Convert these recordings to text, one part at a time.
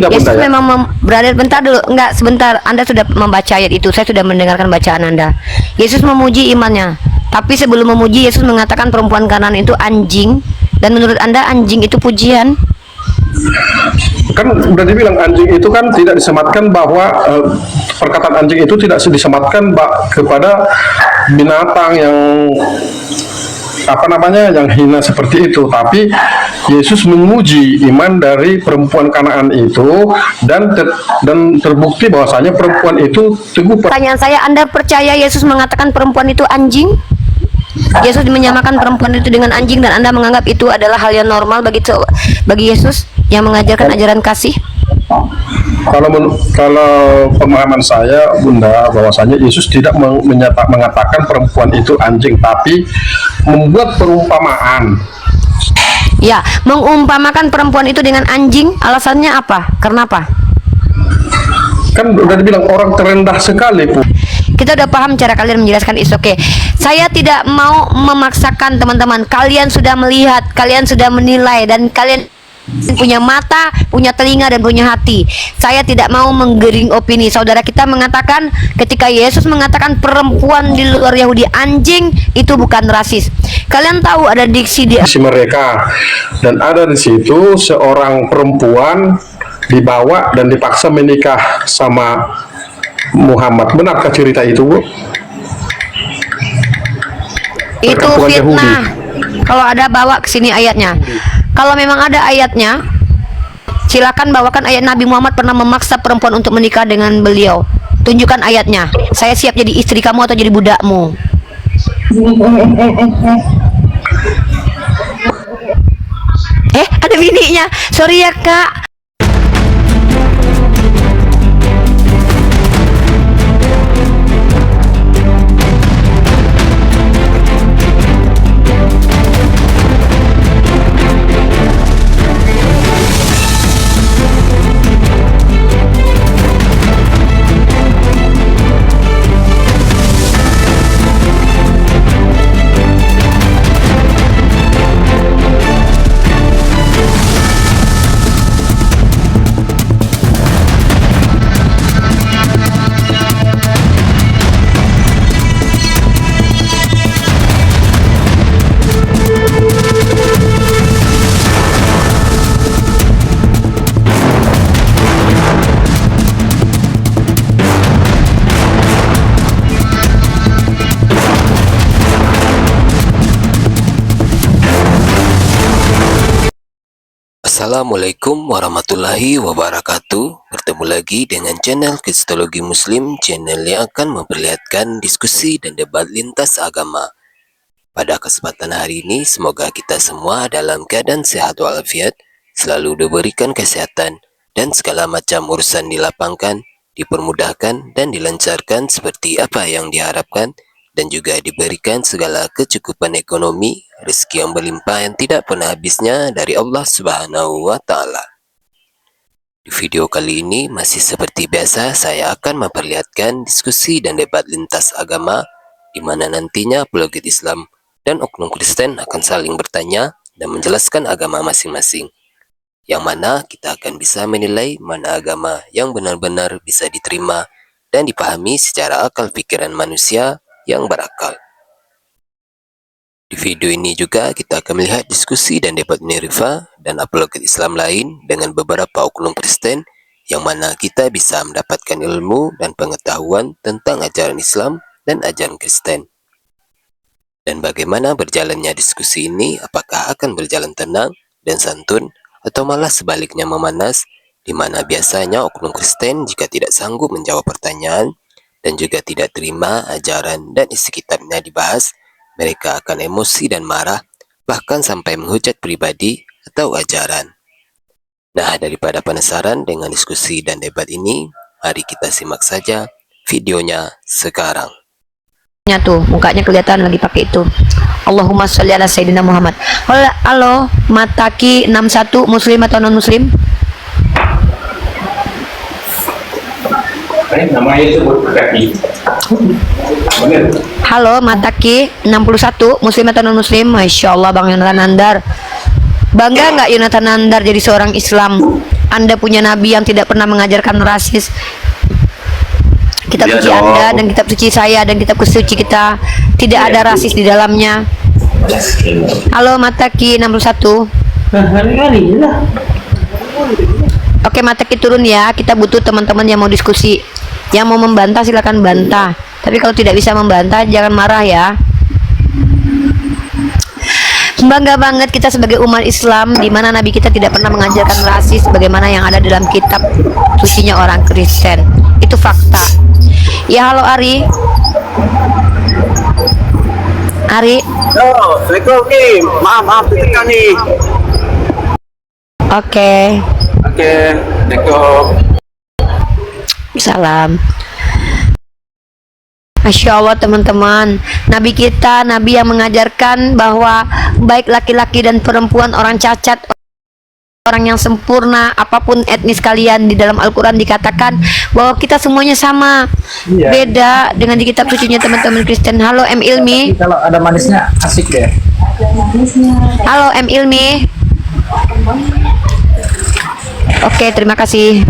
Tidak Yesus bunda ya? memang berada, bentar dulu, enggak sebentar, Anda sudah membaca ayat itu, saya sudah mendengarkan bacaan Anda. Yesus memuji imannya, tapi sebelum memuji Yesus mengatakan perempuan kanan itu anjing, dan menurut Anda anjing itu pujian? Kan udah dibilang anjing itu kan tidak disematkan bahwa perkataan anjing itu tidak disematkan kepada binatang yang apa namanya yang hina seperti itu, tapi Yesus memuji iman dari perempuan Kanaan itu dan terbukti bahwasanya perempuan itu teguh. Pertanyaan saya, Anda percaya Yesus mengatakan perempuan itu anjing? Yesus menyamakan perempuan itu dengan anjing, dan Anda menganggap itu adalah hal yang normal bagi Yesus yang mengajarkan ajaran kasih? Kalau pemahaman saya, Bunda, bahwasanya Yesus tidak mengatakan perempuan itu anjing, tapi membuat perumpamaan. Ya, mengumpamakan perempuan itu dengan anjing, alasannya apa? Kenapa? Kan udah dibilang orang terendah sekali, Bu. Kita udah paham cara kalian menjelaskan, is okay. Saya tidak mau memaksakan teman-teman. Kalian sudah melihat, kalian sudah menilai, dan kalian punya mata, punya telinga, dan punya hati. Saya tidak mau menggering opini. Saudara kita mengatakan ketika Yesus mengatakan perempuan di luar Yahudi anjing, itu bukan rasis. Kalian tahu ada diksi di mereka, dan ada di situ seorang perempuan dibawa dan dipaksa menikah sama Muhammad. Benarkah cerita itu, Bu? Itu fitnah. Kalau ada, bawa ke sini ayatnya. Kalau memang ada ayatnya, silakan bawakan ayat Nabi Muhammad pernah memaksa perempuan untuk menikah dengan beliau. Tunjukkan ayatnya. Saya siap jadi istri kamu atau jadi budakmu. Ada bininya. Sorry ya, Kak. Assalamualaikum warahmatullahi wabarakatuh. Bertemu lagi dengan channel Kristologi Muslim, channel yang akan memperlihatkan diskusi dan debat lintas agama. Pada kesempatan hari ini, semoga kita semua dalam keadaan sehat walafiat, selalu diberikan kesehatan, dan segala macam urusan dilapangkan, dipermudahkan, dan dilancarkan seperti apa yang diharapkan, dan juga diberikan segala kecukupan ekonomi, rezeki yang berlimpah yang tidak pernah habisnya dari Allah Subhanahu wa Ta'ala. Di video kali ini, masih seperti biasa, saya akan memperlihatkan diskusi dan debat lintas agama, di mana nantinya apologet Islam dan oknum Kristen akan saling bertanya dan menjelaskan agama masing-masing, yang mana kita akan bisa menilai mana agama yang benar-benar bisa diterima dan dipahami secara akal pikiran manusia yang berakal. Di video ini juga kita akan melihat diskusi dan debat Nirifa dan apologet Islam lain dengan beberapa oknum Kristen, yang mana kita bisa mendapatkan ilmu dan pengetahuan tentang ajaran Islam dan ajaran Kristen. Dan bagaimana berjalannya diskusi ini, apakah akan berjalan tenang dan santun atau malah sebaliknya memanas, di mana biasanya oknum Kristen jika tidak sanggup menjawab pertanyaan dan juga tidak terima ajaran dan isi kitabnya dibahas, mereka akan emosi dan marah, bahkan sampai menghujat pribadi atau ajaran. Nah, daripada penasaran dengan diskusi dan debat ini, mari kita simak saja videonya sekarang. Tuh, mukanya kelihatan lagi pakai itu. Allahumma sholli ala Sayyidina Muhammad. Halo, Mataki 61, muslim atau non muslim? Namanya itu Mataki. Halo, Mataki 61, muslim atau non muslim? Masya Allah, Bang Yonatan Nandar. Bangga nggak Yonatan Nandar jadi seorang Islam? Anda punya nabi yang tidak pernah mengajarkan rasis. Kitab Iya suci dong. Anda dan kitab suci saya dan kitab suci kita tidak ada rasis di dalamnya. Halo Mataki 61. Oke Mataki turun ya. Kita butuh teman-teman yang mau diskusi. Yang mau membantah silakan bantah. Tapi kalau tidak bisa membantah jangan marah ya. Bangga banget kita sebagai umat Islam di mana nabi kita tidak pernah mengajarkan rasis sebagaimana yang ada dalam kitab sucinya orang Kristen. Itu fakta. Ya halo Ari. Ari. Halo, Assalamualaikum nih. Maaf ditekan nih. Oke. Oke, Assalamualaikum. Salam. Masya Allah teman-teman, nabi kita, nabi yang mengajarkan bahwa baik laki-laki dan perempuan, orang cacat, orang yang sempurna, apapun etnis kalian, di dalam Al-Quran dikatakan bahwa kita semuanya sama. Iya. Beda dengan di kitab sucinya teman-teman Kristen. Halo M Ilmi. Kalau ada manisnya asik deh. Halo M Ilmi. Oke, terima kasih.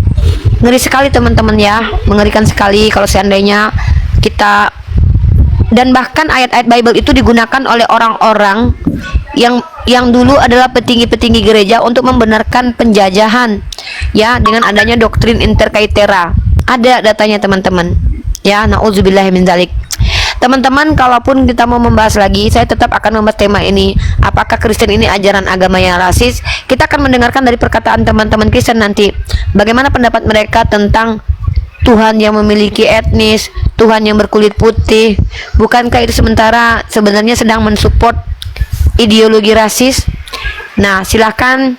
Ngeri sekali teman-teman ya, mengerikan sekali kalau seandainya kita, dan bahkan ayat-ayat Bible itu digunakan oleh orang-orang yang dulu adalah petinggi-petinggi gereja untuk membenarkan penjajahan ya, dengan adanya doktrin inter caetera. Ada datanya teman-teman ya, nauzubillahi min dzalik. Teman-teman, kalaupun kita mau membahas lagi, saya tetap akan membahas tema ini. Apakah Kristen ini ajaran agama yang rasis? Kita akan mendengarkan dari perkataan teman-teman Kristen nanti bagaimana pendapat mereka tentang Tuhan yang memiliki etnis, Tuhan yang berkulit putih. Bukankah itu sebenarnya sedang mensupport ideologi rasis? Nah, silahkan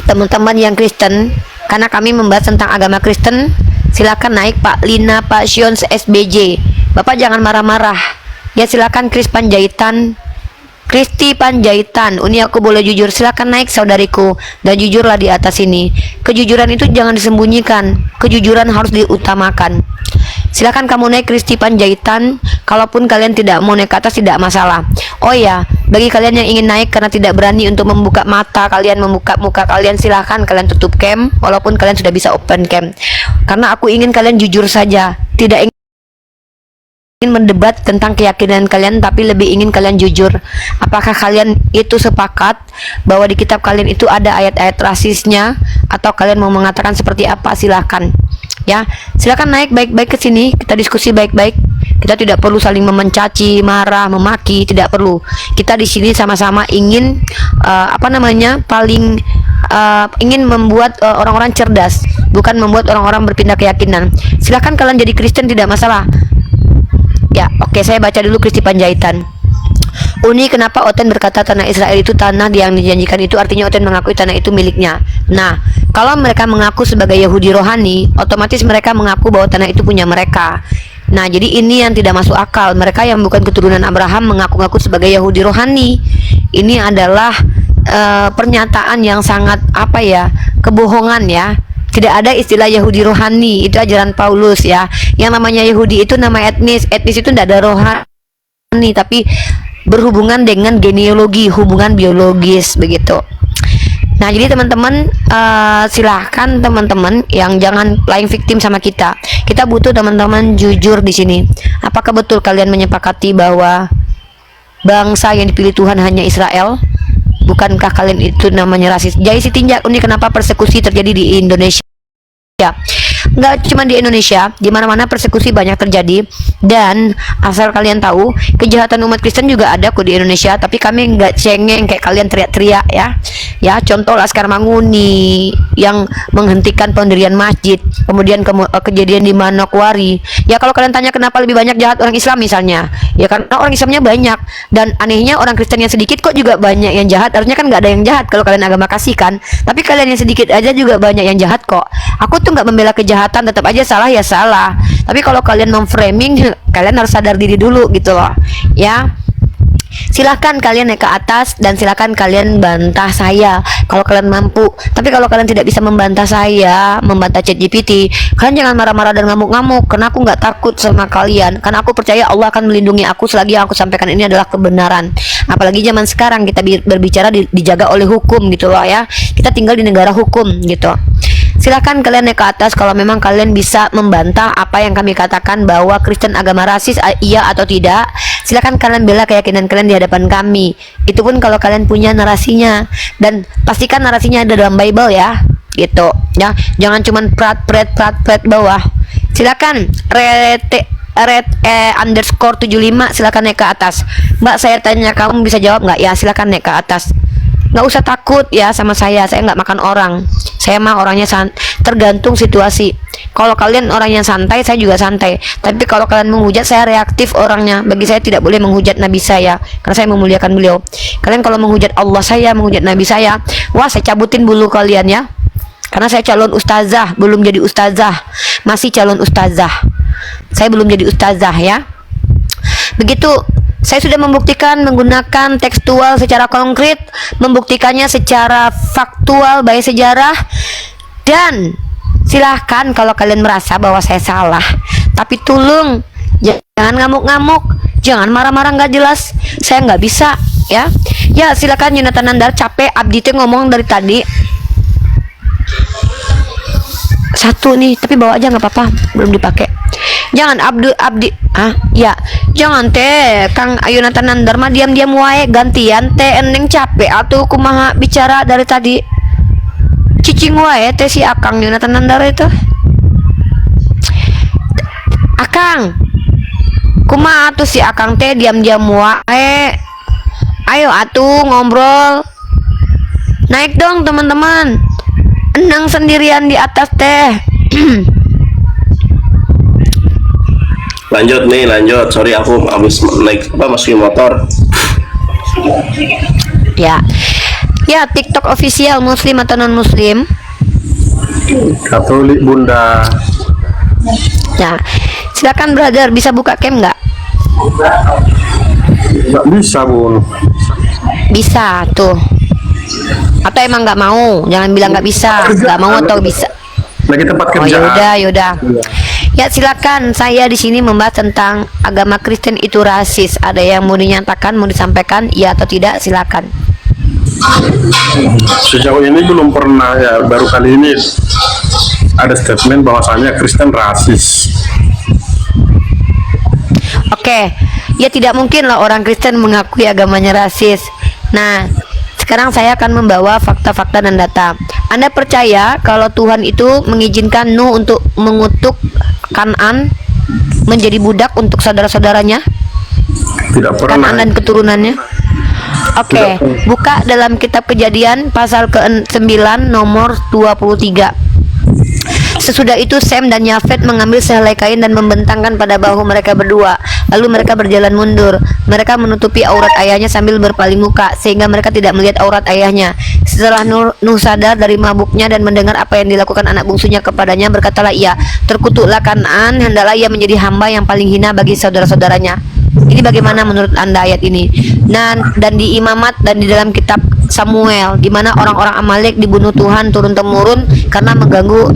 teman-teman yang Kristen, karena kami membahas tentang agama Kristen, silakan naik Pak Lina, Pak Sion SBJ. Bapak jangan marah-marah. Ya silakan Kris Panjaitan, Kristi Panjaitan. Uni aku boleh jujur, silakan naik saudariku, dan jujurlah di atas ini. Kejujuran itu jangan disembunyikan, kejujuran harus diutamakan. Silakan kamu naik Kristi Panjaitan. Kalaupun kalian tidak mau naik ke atas tidak masalah. Oh ya, bagi kalian yang ingin naik karena tidak berani untuk membuka mata kalian, membuka muka kalian, silahkan kalian tutup cam, walaupun kalian sudah bisa open cam. Karena aku ingin kalian jujur saja, tidak ingin mendebat tentang keyakinan kalian, tapi lebih ingin kalian jujur. Apakah kalian itu sepakat bahwa di kitab kalian itu ada ayat-ayat rasisnya, atau kalian mau mengatakan seperti apa? Silahkan ya, silahkan naik baik-baik ke sini, kita diskusi baik-baik. Kita tidak perlu saling memencaci, marah, memaki, tidak perlu. Kita di sini sama-sama ingin ingin membuat orang-orang cerdas, bukan membuat orang-orang berpindah keyakinan. Silahkan kalian jadi Kristen, tidak masalah. Ya, oke, saya baca dulu Kristi Panjaitan. Uni, kenapa Oten berkata tanah Israel itu tanah yang dijanjikan? Itu artinya Oten mengakui tanah itu miliknya. Nah, kalau mereka mengaku sebagai Yahudi rohani, otomatis mereka mengaku bahwa tanah itu punya mereka. Nah, jadi ini yang tidak masuk akal. Mereka yang bukan keturunan Abraham mengaku-ngaku sebagai Yahudi rohani. Ini adalah pernyataan yang sangat kebohongan ya. Tidak ada istilah Yahudi rohani, itu ajaran Paulus ya. Yang namanya Yahudi itu nama etnis itu tidak ada rohani, tapi berhubungan dengan genealogi, hubungan biologis begitu. Nah, jadi teman-teman, silahkan teman-teman yang jangan playing victim sama kita. Kita butuh teman-teman jujur di sini. Apakah betul kalian menyepakati bahwa bangsa yang dipilih Tuhan hanya Israel? Bukankah kalian itu namanya rasis? Jadi si tinjak ini kenapa persekusi terjadi di Indonesia? Ya, nggak cuma di Indonesia, di mana-mana persekusi banyak terjadi. Dan asal kalian tahu, kejahatan umat Kristen juga ada kok di Indonesia, tapi kami nggak cengeng kayak kalian teriak-teriak ya. Ya, contoh Laskar Manguni yang menghentikan pendirian masjid, kemudian kejadian di Manokwari. Ya, kalau kalian tanya kenapa lebih banyak jahat orang Islam misalnya, ya karena orang Islamnya banyak, dan anehnya orang Kristen yang sedikit kok juga banyak yang jahat. Harusnya kan nggak ada yang jahat kalau kalian agama kasih kan, tapi kalian yang sedikit aja juga banyak yang jahat kok. Aku tuh nggak membela kejahatan, tetap aja salah ya salah. Tapi kalau kalian memframing, kalian harus sadar diri dulu gitu loh ya. Silahkan kalian naik ke atas dan silahkan kalian bantah saya kalau kalian mampu. Tapi kalau kalian tidak bisa membantah saya, membantah ChatGPT, kalian jangan marah-marah dan ngamuk-ngamuk, karena aku nggak takut sama kalian. Karena aku percaya Allah akan melindungi aku selagi yang aku sampaikan ini adalah kebenaran. Apalagi zaman sekarang kita berbicara dijaga oleh hukum gitu loh ya. Kita tinggal di negara hukum gitu. Silahkan kalian naik ke atas kalau memang kalian bisa membantah apa yang kami katakan bahwa Kristen agama rasis, iya atau tidak. Silahkan kalian bela keyakinan kalian di hadapan kami. Itu pun kalau kalian punya narasinya, dan pastikan narasinya ada dalam Bible ya, gitu ya. Jangan cuman prat bawah. Silakan underscore 75, silakan naik ke atas. Mbak, saya tanya kamu bisa jawab nggak? Ya silakan naik ke atas. Nggak usah takut ya sama saya nggak makan orang. Saya mah orangnya tergantung situasi. Kalau kalian orangnya santai, saya juga santai. Tapi kalau kalian menghujat, saya reaktif orangnya. Bagi saya tidak boleh menghujat Nabi saya, karena saya memuliakan beliau. Kalian kalau menghujat Allah saya, menghujat Nabi saya, wah saya cabutin bulu kalian ya. Karena saya calon ustazah, belum jadi ustazah. Masih calon ustazah. Saya belum jadi ustazah ya. Begitu. Saya sudah membuktikan menggunakan tekstual secara konkret, membuktikannya secara faktual by sejarah, dan silahkan kalau kalian merasa bahwa saya salah, tapi tolong jangan ngamuk-ngamuk, jangan marah-marah nggak jelas. Saya nggak bisa ya. Ya silakan Yunatan Nandar, capek Abdi teh ngomong dari tadi. Satu nih, tapi bawa aja nggak apa-apa, belum dipakai. Jangan Abdi ya jangan teh Kang Yunatan Nandar mah diam-diam wae, gantian teh eneng capek atuh kumaha bicara dari tadi. Cicing wae teh si Akang Yunatan Nandar itu. Akang kumaha atuh si Akang teh diam-diam wae. Ayo atuh ngobrol. Naik dong teman-teman. Enang sendirian di atas teh. Lanjut. Sorry, aku habis naik masukin motor. Ya, TikTok official Muslim atau non Muslim? Katolik Bunda. Ya, silakan brother, bisa buka cam nggak? Nggak bisa Bun. Bisa tuh. Atau emang nggak mau? Jangan bilang nggak bisa, nggak mau atau bisa. Lagi tempat Oh kerjaan. yaudah. Ya silakan, saya di sini membahas tentang agama Kristen itu rasis. Ada yang mau dinyatakan, mau disampaikan, ya atau tidak? Silakan. Sejauh ini belum pernah ya, baru kali ini ada statement bahwasannya Kristen rasis. Oke, ya tidak mungkin lah orang Kristen mengakui agamanya rasis. Nah, sekarang saya akan membawa fakta-fakta dan data. Anda percaya kalau Tuhan itu mengizinkan Nuh untuk mengutuk Kanan menjadi budak untuk saudara-saudaranya? Tidak pernah. Kanan dan keturunannya? Oke, buka dalam kitab Kejadian pasal ke-9 nomor 23. Sesudah itu Sem dan Yafet mengambil sehelai kain dan membentangkan pada bahu mereka berdua. Lalu mereka berjalan mundur. Mereka menutupi aurat ayahnya sambil berpaling muka, sehingga mereka tidak melihat aurat ayahnya. Setelah Nuh sadar dari mabuknya dan mendengar apa yang dilakukan anak bungsunya kepadanya, berkatalah ia, terkutuklah Kanaan, hendaklah ia menjadi hamba yang paling hina bagi saudara-saudaranya. Ini bagaimana menurut Anda ayat ini? Dan di Imamat dan di dalam kitab Samuel, di mana orang-orang Amalek dibunuh Tuhan turun-temurun karena mengganggu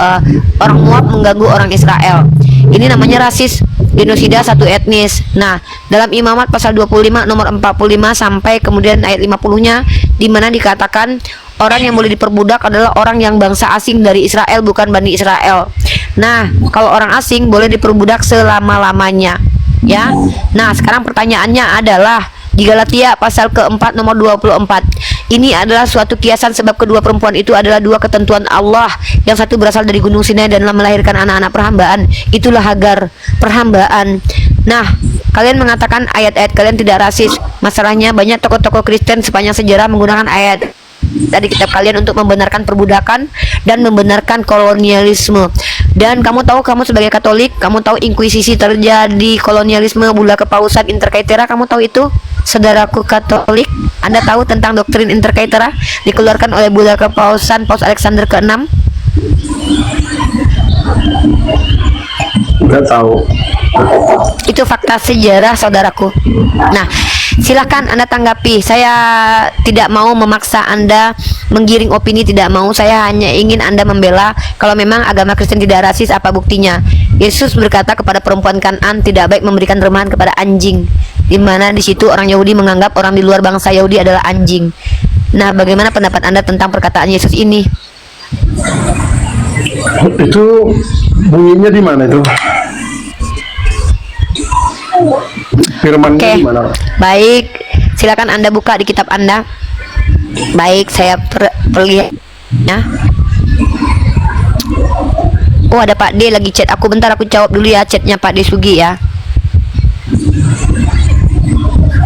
orang Moab mengganggu orang Israel. Ini namanya rasis, genosida satu etnis. Nah, dalam Imamat pasal 25 nomor 45 sampai kemudian ayat 50-nya, di mana dikatakan orang yang boleh diperbudak adalah orang yang bangsa asing dari Israel, bukan Bani Israel. Nah, kalau orang asing boleh diperbudak selama-lamanya. Ya. Nah, sekarang pertanyaannya adalah di Galatia pasal keempat nomor 24. Ini adalah suatu kiasan sebab kedua perempuan itu adalah dua ketentuan Allah. Yang satu berasal dari Gunung Sinai dan melahirkan anak-anak perhambaan. Itulah Hagar, perhambaan. Nah, kalian mengatakan ayat-ayat kalian tidak rasis. Masalahnya banyak tokoh-tokoh Kristen sepanjang sejarah menggunakan ayat dari kitab kalian untuk membenarkan perbudakan dan membenarkan kolonialisme. Dan kamu tahu, kamu sebagai Katolik, kamu tahu inkuisisi terjadi, kolonialisme, bulla kepausan, inter caetera, kamu tahu itu? Saudaraku Katolik, Anda tahu tentang doktrin inter caetera dikeluarkan oleh bulla kepausan Paus Alexander ke-6? Nggak tahu. Itu fakta sejarah, saudaraku. Nah, silahkan Anda tanggapi. Saya tidak mau memaksa Anda menggiring opini, tidak mau. Saya hanya ingin Anda membela. Kalau memang agama Kristen tidak rasis, apa buktinya? Yesus berkata kepada perempuan Kanan, tidak baik memberikan remahan kepada anjing. Di mana di situ orang Yahudi menganggap orang di luar bangsa Yahudi adalah anjing. Nah, bagaimana pendapat Anda tentang perkataan Yesus ini? Itu bunyinya di mana itu? Firmannya Oke, di mana? baik. Silakan Anda buka di kitab Anda. Baik, saya perlihat. Ya. Oh, ada Pak D lagi chat aku. Bentar, aku jawab dulu ya chatnya Pak D Sugi ya.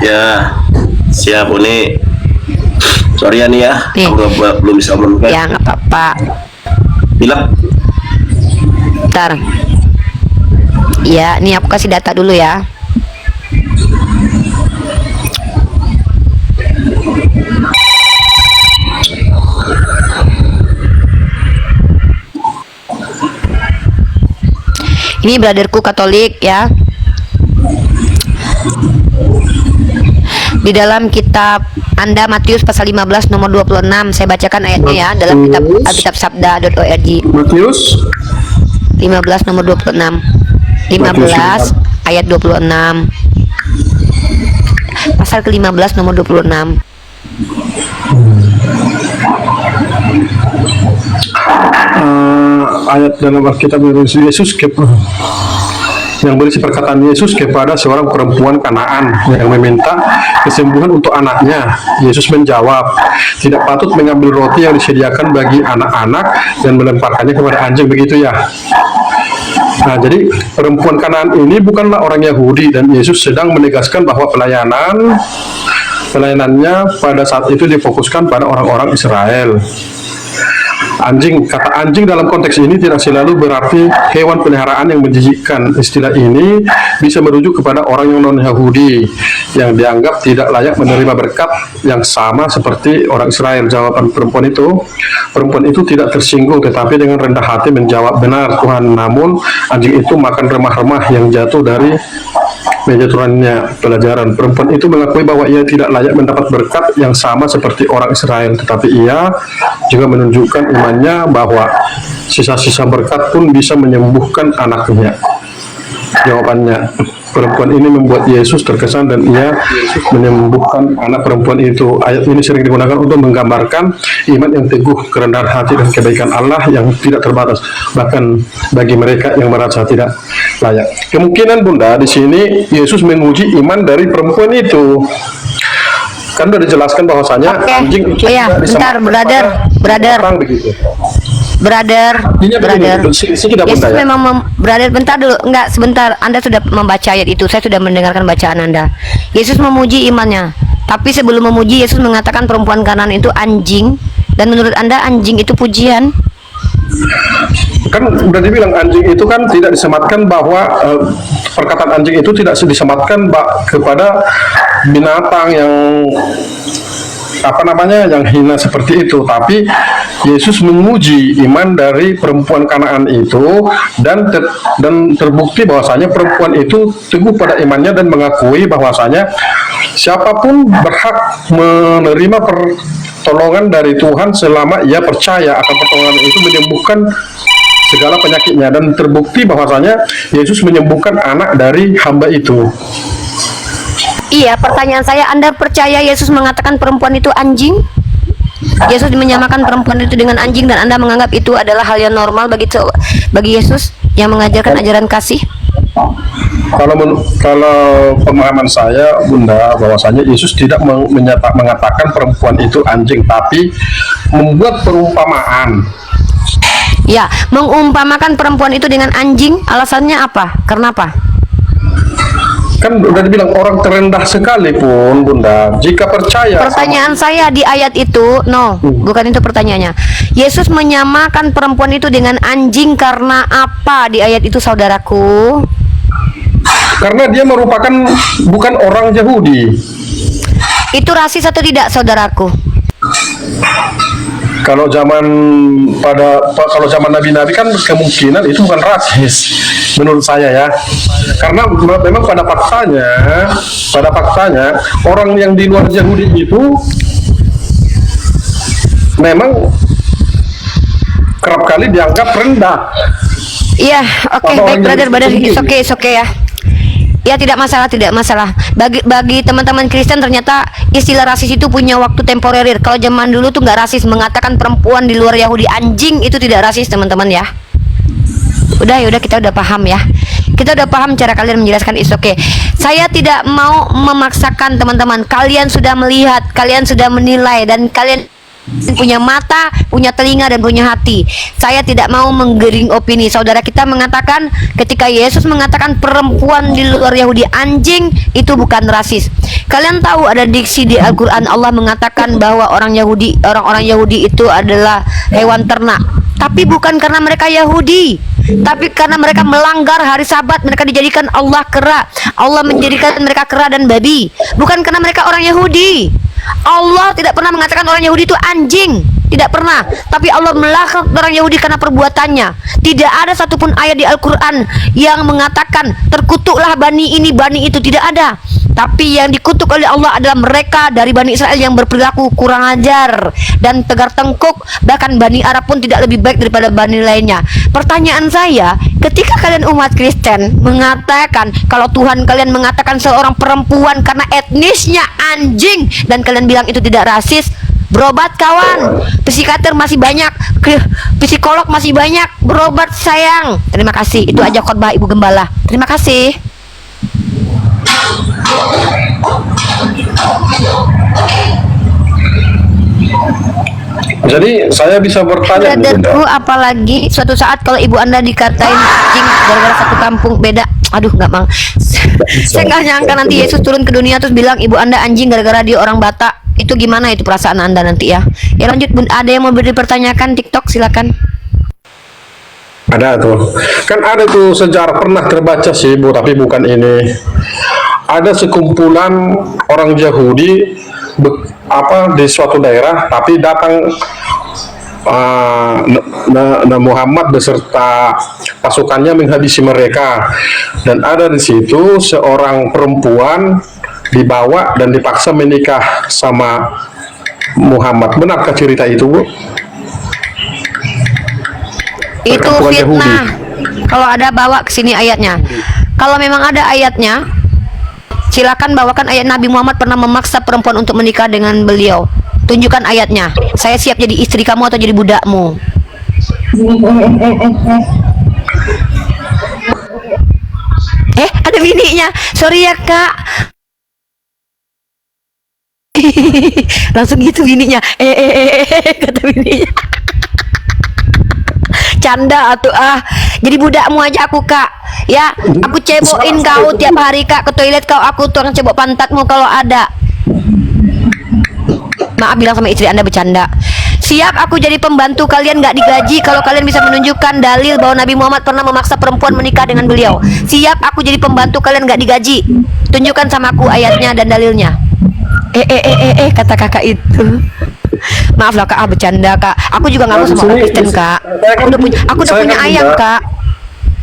Ya, siap Uni. Sorry ya nih ya, Nih. aku belum bisa menemukan. Ya, nggak apa-apa. Bilang, Bentar. Ya, ini aku kasih data dulu ya. Ini brotherku Katolik ya. Di dalam kitab Anda Matius pasal 15 nomor 26, saya bacakan ayatnya ya dalam kitab Alkitab Sabda.org. Matius 15 nomor 26. 15 ayat 26. Pasal ke-15 nomor 26. ayat dalam Alkitab Yesus yang berisi perkataan Yesus kepada seorang perempuan Kanaan yang meminta kesembuhan untuk anaknya. Yesus menjawab, tidak patut mengambil roti yang disediakan bagi anak-anak dan melemparkannya kepada anjing, begitu ya. Nah, jadi perempuan Kanaan ini bukanlah orang Yahudi, dan Yesus sedang menegaskan bahwa pelayanannya pada saat itu difokuskan pada orang-orang Israel. Kata anjing dalam konteks ini tidak selalu berarti hewan peliharaan yang menjijikkan. Istilah ini bisa merujuk kepada orang yang non-Yahudi yang dianggap tidak layak menerima berkat yang sama seperti orang Israel. Jawaban perempuan itu tidak tersinggung, tetapi dengan rendah hati menjawab, benar Tuhan, namun anjing itu makan remah-remah yang jatuh dari meja turunnya. Pelajaran, perempuan itu mengakui bahwa ia tidak layak mendapat berkat yang sama seperti orang Israel, tetapi ia juga menunjukkan imannya bahwa sisa-sisa berkat pun bisa menyembuhkan anaknya. Jawabannya, perempuan ini membuat Yesus terkesan dan ia menyembuhkan anak perempuan itu. Ayat ini sering digunakan untuk menggambarkan iman yang teguh, kerendahan hati, dan kebaikan Allah yang tidak terbatas, bahkan bagi mereka yang merasa tidak layak. Kemungkinan Bunda di sini Yesus menguji iman dari perempuan itu. Kan sudah dijelaskan bahwasanya Oke. anjing itu Oh ya, tidak bentar, disamakan brother. orang begitu. Brother, Ini begini, tidak Yesus Bunda ya. memang brother, bentar dulu, enggak sebentar. Anda sudah membaca ayat itu, saya sudah mendengarkan bacaan Anda. Yesus memuji imannya, tapi sebelum memuji Yesus mengatakan perempuan Kanaan itu anjing, dan menurut Anda anjing itu pujian? Kan udah dibilang anjing itu kan tidak disematkan bahwa perkataan anjing itu tidak disematkan kepada binatang yang yang hina seperti itu, tapi Yesus menguji iman dari perempuan Kanaan itu dan terbukti bahwasanya perempuan itu teguh pada imannya dan mengakui bahwasanya siapapun berhak menerima pertolongan dari Tuhan selama ia percaya akan pertolongan itu menyembuhkan segala penyakitnya, dan terbukti bahwasanya Yesus menyembuhkan anak dari hamba itu. Iya, pertanyaan saya, Anda percaya Yesus mengatakan perempuan itu anjing? Yesus menyamakan perempuan itu dengan anjing, dan Anda menganggap itu adalah hal yang normal bagi Yesus yang mengajarkan ajaran kasih? Kalau pemahaman saya Bunda, bahwasanya Yesus tidak mengatakan perempuan itu anjing, tapi membuat perumpamaan. Ya, mengumpamakan perempuan itu dengan anjing, alasannya apa? Karena apa? Kan udah dibilang orang terendah sekalipun Bunda, jika percaya. Pertanyaan saya di ayat itu, bukan itu pertanyaannya. Yesus menyamakan perempuan itu dengan anjing karena apa di ayat itu, saudaraku? Karena dia merupakan bukan orang Yahudi. Itu rasis atau tidak, saudaraku? Kalau zaman nabi-nabi kan kemungkinan itu bukan rasis menurut saya ya. Karena memang pada faktanya orang yang di luar Yahudi itu memang kerap kali dianggap rendah. Iya, oke, baik brother, it's okay ya. Ya, tidak masalah. Bagi teman-teman Kristen ternyata istilah rasis itu punya waktu temporer. Kalau zaman dulu tuh nggak rasis, mengatakan perempuan di luar Yahudi anjing itu tidak rasis, teman-teman ya. Udah ya udah, kita udah paham ya. Kita udah paham cara kalian menjelaskan, is okay. Saya tidak mau memaksakan teman-teman. Kalian sudah melihat, kalian sudah menilai, dan kalian punya mata, punya telinga, dan punya hati. Saya tidak mau menggering opini. Saudara kita mengatakan ketika Yesus mengatakan perempuan di luar Yahudi anjing, itu bukan rasis. Kalian tahu ada diksi di Al-Quran, Allah mengatakan bahwa orang-orang Yahudi itu adalah hewan ternak. Tapi bukan karena mereka Yahudi, tapi karena mereka melanggar hari Sabat, mereka dijadikan Allah kera. Allah menjadikan mereka kera dan babi. Bukan karena mereka orang Yahudi. Allah tidak pernah mengatakan orang Yahudi itu anjing, tidak pernah. Tapi Allah melaknat orang Yahudi karena perbuatannya. Tidak ada satupun ayat di Al-Quran yang mengatakan terkutuklah bani ini, bani itu, tidak ada. Tapi yang dikutuk oleh Allah adalah mereka dari Bani Israel yang berperilaku kurang ajar dan tegar tengkuk. Bahkan Bani Arab pun tidak lebih baik daripada bani lainnya. Pertanyaan saya, ketika kalian umat Kristen mengatakan kalau Tuhan kalian mengatakan seorang perempuan karena etnisnya anjing, dan kalian bilang itu tidak rasis, berobat kawan, psikiater masih banyak, psikolog masih banyak, berobat sayang. Terima kasih, itu aja khotbah Ibu Gembala. Terima kasih. Jadi saya bisa bertanya, Bunda. Brotherku, apalagi suatu saat kalau ibu anda dikatain anjing gara-gara satu kampung beda, aduh nggak mang. Saya nggak nyangka nanti Yesus turun ke dunia terus bilang ibu anda anjing gara-gara dia orang Batak. Itu gimana itu perasaan anda nanti ya? Ya lanjut, Bunda. Ada yang mau dipertanyakan TikTok, silakan. Ada tuh, kan ada tuh sejarah pernah terbaca sih Bu, tapi bukan ini. Ada sekumpulan orang Yahudi di suatu daerah, tapi datang Muhammad beserta pasukannya menghabisi mereka, dan ada di situ seorang perempuan dibawa dan dipaksa menikah sama Muhammad. Benarkah cerita itu, Bu? Itu Perkampungan Yahudi. fitnah. Kalau ada, bawa ke sini ayatnya. Kalau memang ada ayatnya, silakan bawakan ayat Nabi Muhammad pernah memaksa perempuan untuk menikah dengan beliau. Tunjukkan ayatnya. Saya siap jadi istri kamu atau jadi budakmu. Ada bininya. Sorry ya, Kak. Langsung gitu bininya. Kata bininya. Canda atuh jadi budakmu aja aku, Kak. Ya, aku cebokin kau tiap hari, Kak, ke toilet kau, aku tukang cebok pantatmu kalau ada. Maaf, bilang sama istri anda bercanda. Siap aku jadi pembantu kalian, nggak digaji kalau kalian bisa menunjukkan dalil bahwa Nabi Muhammad pernah memaksa perempuan menikah dengan beliau. Siap aku jadi pembantu kalian, nggak digaji. Tunjukkan sama aku ayatnya dan dalilnya. Kata kakak itu. Maaf lah, Kak, bercanda, Kak. Aku juga nggak mau sama orang Kristen, Kak. Aku udah punya ayam, Kak.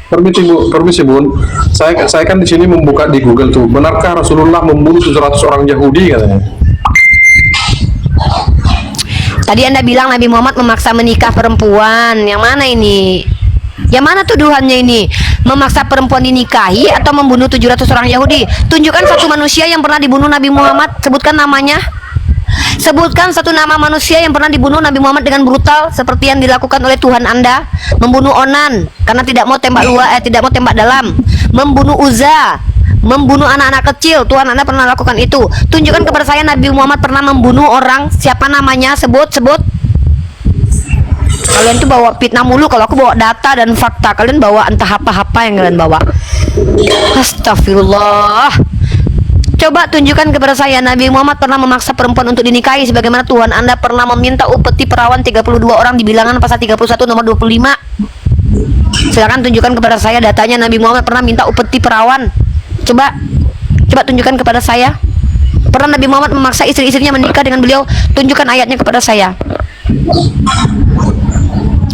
Permisi, Bun. Saya kan di sini membuka di Google tuh. Benarkah Rasulullah membunuh 700 orang Yahudi katanya? Tadi Anda bilang Nabi Muhammad memaksa menikah perempuan. Yang mana ini? Yang mana tuduhannya ini? Memaksa perempuan dinikahi atau membunuh 700 orang Yahudi? Tunjukkan satu manusia yang pernah dibunuh Nabi Muhammad. Sebutkan namanya. Sebutkan satu nama manusia yang pernah dibunuh Nabi Muhammad dengan brutal seperti yang dilakukan oleh Tuhan Anda. Membunuh Onan karena tidak mau tembak luar, tidak mau tembak dalam. Membunuh Uzza, membunuh anak-anak kecil. Tuhan Anda pernah lakukan itu. Tunjukkan kepada saya Nabi Muhammad pernah membunuh orang. Siapa namanya? Sebut. Kalian tuh bawa fitnah mulu. Kalau aku bawa data dan fakta, kalian bawa entah apa-apa yang kalian bawa. Astagfirullah. Coba tunjukkan kepada saya Nabi Muhammad pernah memaksa perempuan untuk dinikahi sebagaimana Tuhan Anda pernah meminta upeti perawan 32 orang di Bilangan pasal 31 nomor 25. Silakan tunjukkan kepada saya datanya Nabi Muhammad pernah minta upeti perawan. Coba tunjukkan kepada saya. Pernah Nabi Muhammad memaksa istri-istrinya menikah dengan beliau? Tunjukkan ayatnya kepada saya.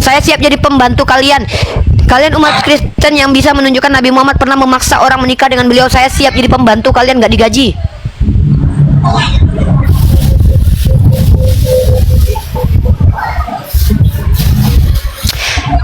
Saya siap jadi pembantu kalian. Kalian umat Kristen yang bisa menunjukkan Nabi Muhammad pernah memaksa orang menikah dengan beliau, saya siap jadi pembantu kalian, nggak digaji.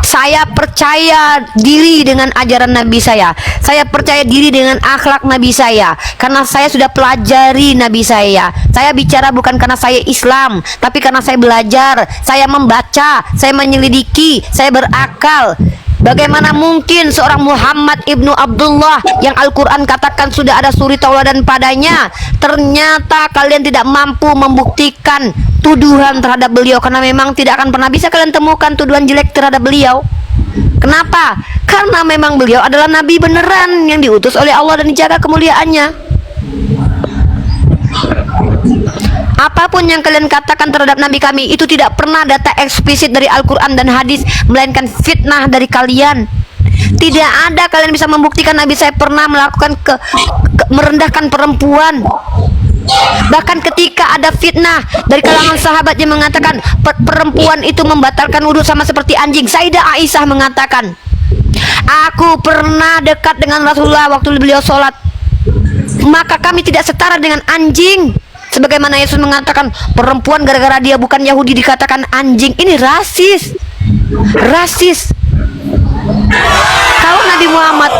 Saya percaya diri dengan ajaran Nabi saya. Saya percaya diri dengan akhlak Nabi saya. Karena saya sudah pelajari Nabi saya. Saya bicara bukan karena saya Islam, tapi karena saya belajar. Saya membaca, saya menyelidiki, saya berakal. Bagaimana mungkin seorang Muhammad ibnu Abdullah yang Al-Quran katakan sudah ada suri tauladan padanya, ternyata kalian tidak mampu membuktikan tuduhan terhadap beliau, karena memang tidak akan pernah bisa kalian temukan tuduhan jelek terhadap beliau. Kenapa? Karena memang beliau adalah nabi beneran yang diutus oleh Allah dan dijaga kemuliaannya. Apapun yang kalian katakan terhadap nabi kami itu tidak pernah data eksplisit dari Al-Quran dan hadis, melainkan fitnah dari kalian. Tidak ada kalian bisa membuktikan nabi saya pernah melakukan merendahkan perempuan. Bahkan ketika ada fitnah dari kalangan sahabat yang mengatakan perempuan itu membatalkan wudhu sama seperti anjing, Sayyidah Aisyah mengatakan, aku pernah dekat dengan Rasulullah waktu beliau sholat, maka kami tidak setara dengan anjing. Sebagaimana Yesus mengatakan perempuan gara-gara dia bukan Yahudi dikatakan anjing. Ini rasis. Rasis. Kalau Nabi Muhammad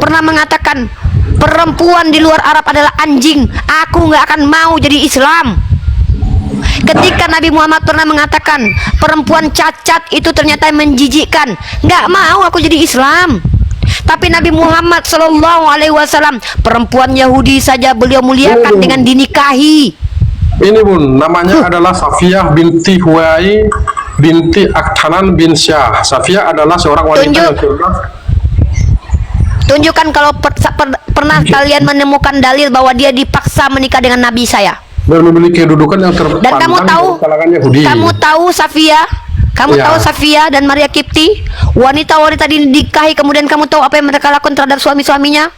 pernah mengatakan perempuan di luar Arab adalah anjing, aku nggak akan mau jadi Islam. Ketika Nabi Muhammad pernah mengatakan perempuan cacat itu ternyata menjijikkan, nggak mau aku jadi Islam. Tapi Nabi Muhammad SAW, perempuan Yahudi saja beliau muliakan dengan dinikahi. Ini Bun, namanya adalah Safiyah binti Huwai binti Akhtanan bin Syah. Safiyah adalah seorang wanita yang tunjukkan kalau pernah kalian menemukan dalil bahwa dia dipaksa menikah dengan Nabi saya. dan memiliki kedudukan yang terpandang Dan kamu tahu, di kalangan Yahudi. kamu tahu Safiyah, kamu Ya. tahu Safiyah dan Maria Kipti, wanita-wanita dinikahi, kemudian kamu tahu apa yang mereka lakukan terhadap suami-suaminya?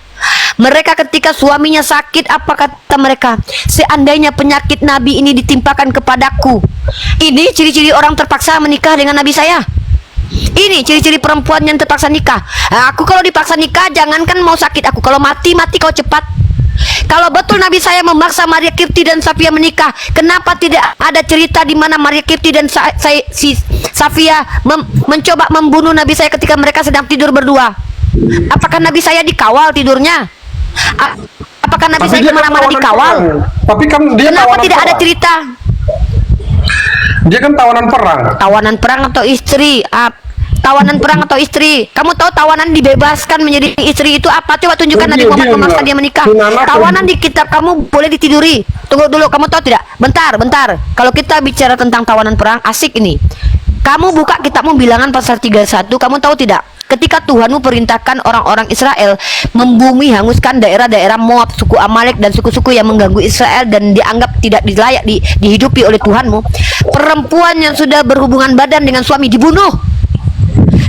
Mereka ketika suaminya sakit, apa kata mereka? Seandainya penyakit Nabi ini ditimpakan kepadaku. Ini ciri-ciri orang terpaksa menikah dengan Nabi saya. Ini ciri-ciri perempuan yang terpaksa nikah. Aku kalau dipaksa nikah, jangankan mau sakit aku, kalau mati kau cepat. Kalau betul Nabi saya memaksa Maria Kipti dan Safiyah menikah, kenapa tidak ada cerita di mana Maria Kipti dan Safiyah mencoba membunuh Nabi saya ketika mereka sedang tidur berdua? Apakah Nabi saya dikawal tidurnya? Apakah Nabi saya kemana-mana dikawal? Tapi kan dia Kenapa tidak ada perang. cerita? Dia kan tawanan perang. Tawanan perang atau istri? Tawanan perang atau istri? Kamu tahu tawanan dibebaskan menjadi istri itu apa? Coba tunjukkan Nabi Muhammad memaksa dia menikah. Tawanan di kitab kamu boleh ditiduri. Tunggu dulu, kamu tahu tidak? Bentar. Kalau kita bicara tentang tawanan perang, asik ini. Kamu buka kitabmu Bilangan pasal 31, kamu tahu tidak? Ketika Tuhanmu perintahkan orang-orang Israel membumi hanguskan daerah-daerah Moab, suku Amalek dan suku-suku yang mengganggu Israel dan dianggap tidak layak dihidupi oleh Tuhanmu, perempuan yang sudah berhubungan badan dengan suami dibunuh.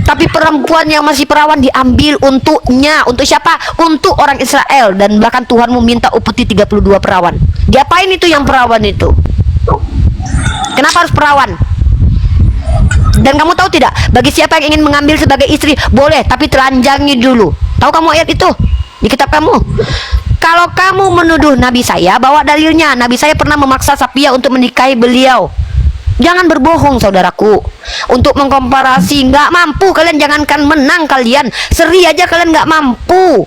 Tapi perempuan yang masih perawan diambil untuknya. Untuk siapa? Untuk orang Israel. Dan bahkan Tuhanmu minta upeti 32 perawan. Diapain itu yang perawan itu? Kenapa harus perawan? Dan kamu tahu tidak, bagi siapa yang ingin mengambil sebagai istri, boleh, tapi telanjangi dulu. Tahu kamu ayat itu? Di kitab kamu. Kalau kamu menuduh Nabi saya, bawa dalilnya. Nabi saya pernah memaksa Safiyah untuk menikahi beliau. Jangan berbohong saudaraku. Untuk mengkomparasi, nggak mampu kalian, jangankan menang kalian, seri aja kalian nggak mampu.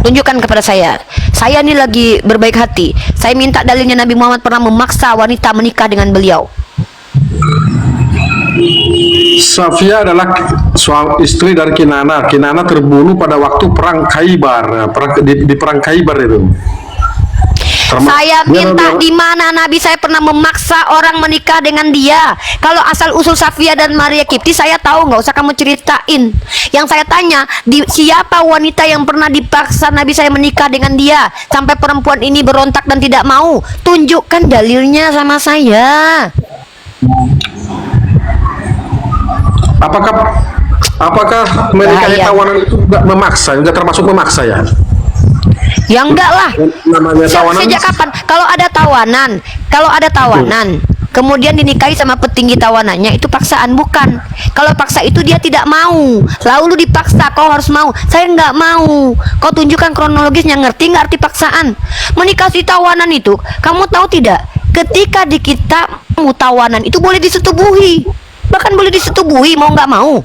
Tunjukkan kepada saya. Saya ini lagi berbaik hati. Saya minta dalilnya Nabi Muhammad pernah memaksa wanita menikah dengan beliau. Safiyah adalah istri dari Kinana. Kinana terbunuh pada waktu perang Khaybar. Di perang Khaybar itu. Saya minta di mana Nabi saya pernah memaksa orang menikah dengan dia. Kalau asal usul Safiyah dan Maria Kipti saya tahu, nggak usah kamu ceritain. Yang saya tanya, siapa wanita yang pernah dipaksa Nabi saya menikah dengan dia sampai perempuan ini berontak dan tidak mau? Tunjukkan dalilnya sama saya. Apakah menikahi tawanan itu nggak memaksa? Nggak termasuk memaksa ya? Ya enggak lah. Namanya tawanan. Sejak kapan? Kalau ada tawanan, kemudian dinikahi sama petinggi tawanannya, itu paksaan bukan? Kalau paksa itu dia tidak mau, lalu dipaksa, kau harus mau. Saya nggak mau. Kau tunjukkan kronologisnya, ngerti nggak arti paksaan? Menikah si tawanan itu, kamu tahu tidak? Ketika di kitabmu tawanan itu boleh disetubuhi, bahkan boleh disetubuhi mau nggak mau.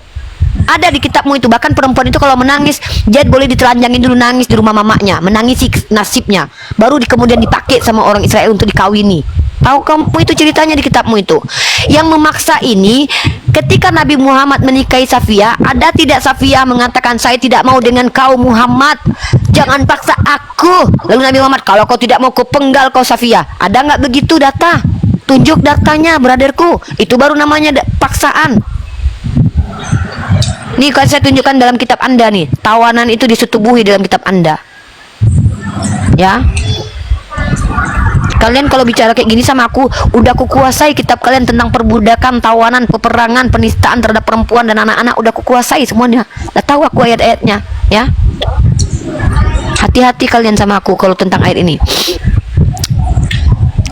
Ada di kitabmu itu, bahkan perempuan itu kalau menangis, dia boleh ditelanjangin dulu, nangis di rumah mamanya, menangisi nasibnya, baru kemudian dipakai sama orang Israel untuk dikawini. Tahu kamu itu ceritanya di kitabmu itu. Yang memaksa ini Ketika Nabi Muhammad menikahi Safiyah, ada tidak Safiyah mengatakan saya tidak mau dengan kau Muhammad, jangan paksa aku. Lalu Nabi Muhammad, kalau kau tidak mau, kau penggal kau Safiyah. Ada nggak begitu data? Tunjuk datanya, brotherku. Itu baru namanya paksaan. Nih kalau saya tunjukkan dalam kitab Anda nih, tawanan itu disetubuhi dalam kitab Anda. Ya. Kalian kalau bicara kayak gini sama aku, udah aku kuasai kitab kalian tentang perbudakan, tawanan, peperangan, penistaan terhadap perempuan dan anak-anak, udah aku kuasai semuanya. Udah tahu aku ayat-ayatnya, ya. Hati-hati kalian sama aku kalau tentang ayat ini.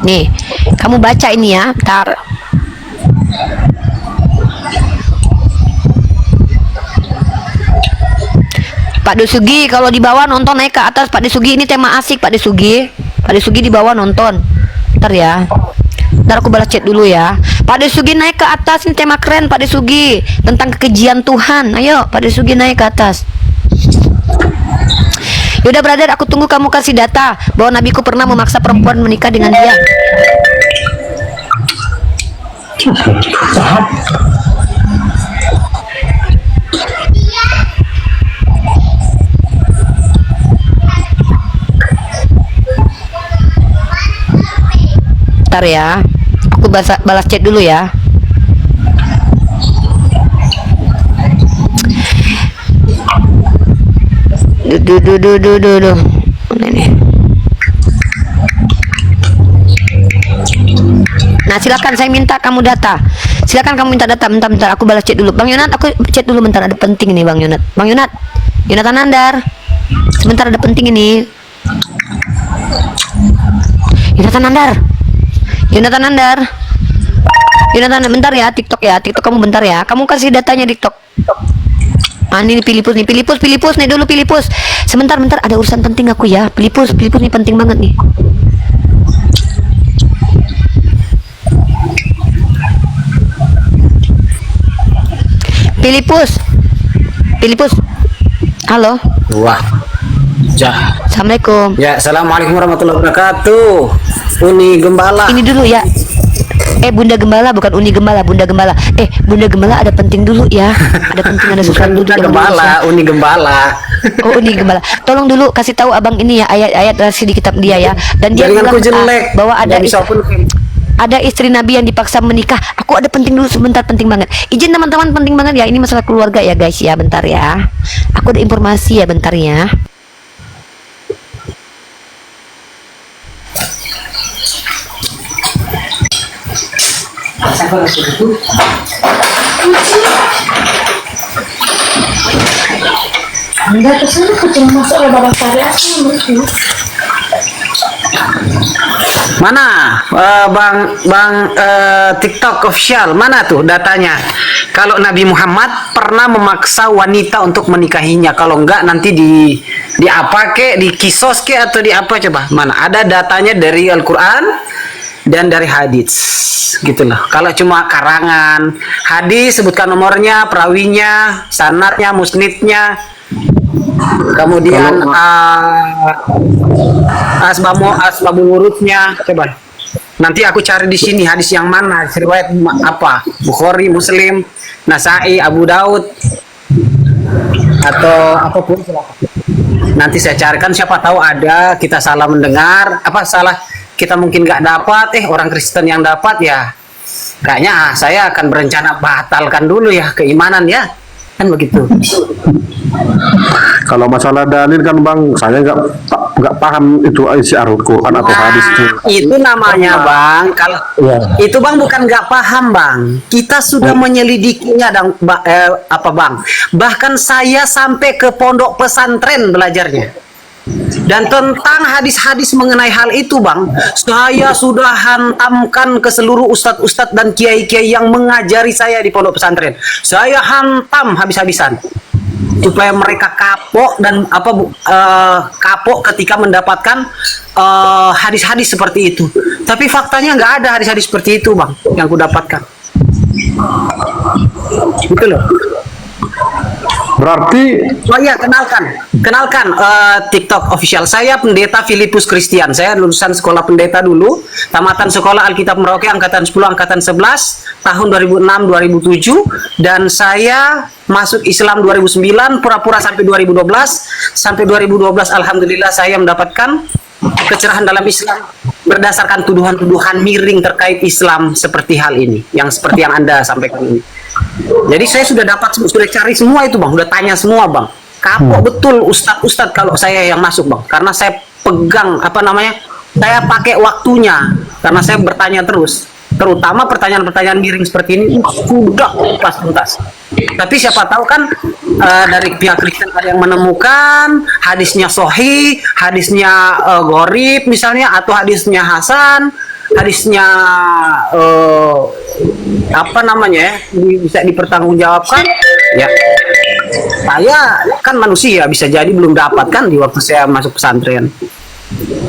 Nih, kamu baca ini ya, tar. Pak Desugi kalau di bawah nonton naik ke atas. Pak Desugi ini tema asik Pak Desugi. Pak Desugi di bawah nonton. Ntar ya. Ntar aku balas chat dulu ya. Pak Desugi naik ke atas, ini tema keren Pak Desugi tentang kekejian Tuhan. Ayo Pak Desugi naik ke atas. Yaudah brother, aku tunggu kamu kasih data bahwa nabiku pernah memaksa perempuan menikah dengan dia. Ntar ya, aku balas chat dulu ya. Duh. Mana ini? Nah silakan, saya minta kamu data. Silakan kamu minta data. Bentar, aku balas chat dulu. Bang Yunat, aku chat dulu bentar, ada penting nih Bang Yunat. Bang Yunat, Yunatan Nandar. Sebentar, ada penting ini. Yunatan Nandar. Yunatan, bentar ya, TikTok ya. TikTok kamu bentar ya. Kamu kasih datanya TikTok. Ah, ini Filipus nih dulu Filipus. Sebentar, ada urusan penting aku ya. Filipus nih penting banget nih. Filipus. Halo. Wah. Assalamualaikum. Ya, assalamualaikum warahmatullahi wabarakatuh. Uni Gembala. Ini dulu ya. Bunda Gembala, bukan Uni Gembala, Bunda Gembala. Bunda Gembala ada penting dulu ya. Ada penting, ada sesuatu dulu. Gembala, Uni Gembala. Oh, Uni Gembala. Tolong dulu kasih tahu abang ini ya, ayat-ayat rahasia di kitab dia ya. Dan dia bilang jelek bahwa ada istri Nabi yang dipaksa menikah. Aku ada penting dulu sebentar, penting banget. Izin teman-teman, penting banget ya. Ini masalah keluarga ya guys ya, bentar ya. Aku ada informasi ya, bentar ya. Mana bang TikTok official, mana tuh datanya? Kalau Nabi Muhammad pernah memaksa wanita untuk menikahinya, kalau enggak nanti di apa ke, di kisos ke atau di apa, coba mana ada datanya dari Al-Quran dan dari hadis, gitulah. Kalau cuma karangan hadis, sebutkan nomornya, perawinya, sanadnya, musnidnya, kemudian asbabul wurudnya, coba nanti aku cari di sini hadis yang mana, riwayat apa, Bukhari, Muslim, Nasai, Abu Daud, atau apapun, nanti saya carikan. Siapa tahu ada kita salah mendengar, apa salah kita mungkin nggak dapat, orang Kristen yang dapat ya. Kayaknya saya akan berencana batalkan dulu ya keimanan ya, kan begitu. Kalau masalah dalil kan Bang, saya nggak paham itu isi Al-Quran atau hadis itu. Itu namanya Bang, kalau itu Bang bukan nggak paham Bang, kita sudah menyelidikinya dan Bang. Bahkan saya sampai ke pondok pesantren belajarnya. Dan tentang hadis-hadis mengenai hal itu Bang, saya sudah hantamkan ke seluruh ustadz-ustadz dan kiai-kiai yang mengajari saya di pondok pesantren. Saya hantam habis-habisan supaya mereka kapok dan kapok ketika mendapatkan hadis-hadis seperti itu. Tapi faktanya nggak ada hadis-hadis seperti itu Bang yang aku dapatkan. Gitu loh. Berarti Oh iya, kenalkan TikTok official saya Pendeta Filipus Christian. Saya lulusan sekolah pendeta dulu, tamatan sekolah Alkitab Merauke angkatan 10 angkatan 11 tahun 2006-2007 dan saya masuk Islam 2009 pura-pura sampai 2012. Sampai 2012 alhamdulillah saya mendapatkan kecerahan dalam Islam berdasarkan tuduhan-tuduhan miring terkait Islam seperti hal ini, yang seperti yang Anda sampaikan ini. Jadi saya sudah cari semua itu bang, sudah tanya semua bang. Kapok betul ustadz kalau saya yang masuk bang, karena saya pegang saya pakai waktunya, karena saya bertanya terus, terutama pertanyaan-pertanyaan miring seperti ini sudah tuntas. Tapi siapa tahu kan dari pihak Kristen ada yang menemukan hadisnya sahih, hadisnya gharib misalnya, atau hadisnya hasan, hadisnya bisa dipertanggungjawabkan ya. Saya kan manusia, bisa jadi belum dapat kan di waktu saya masuk pesantren.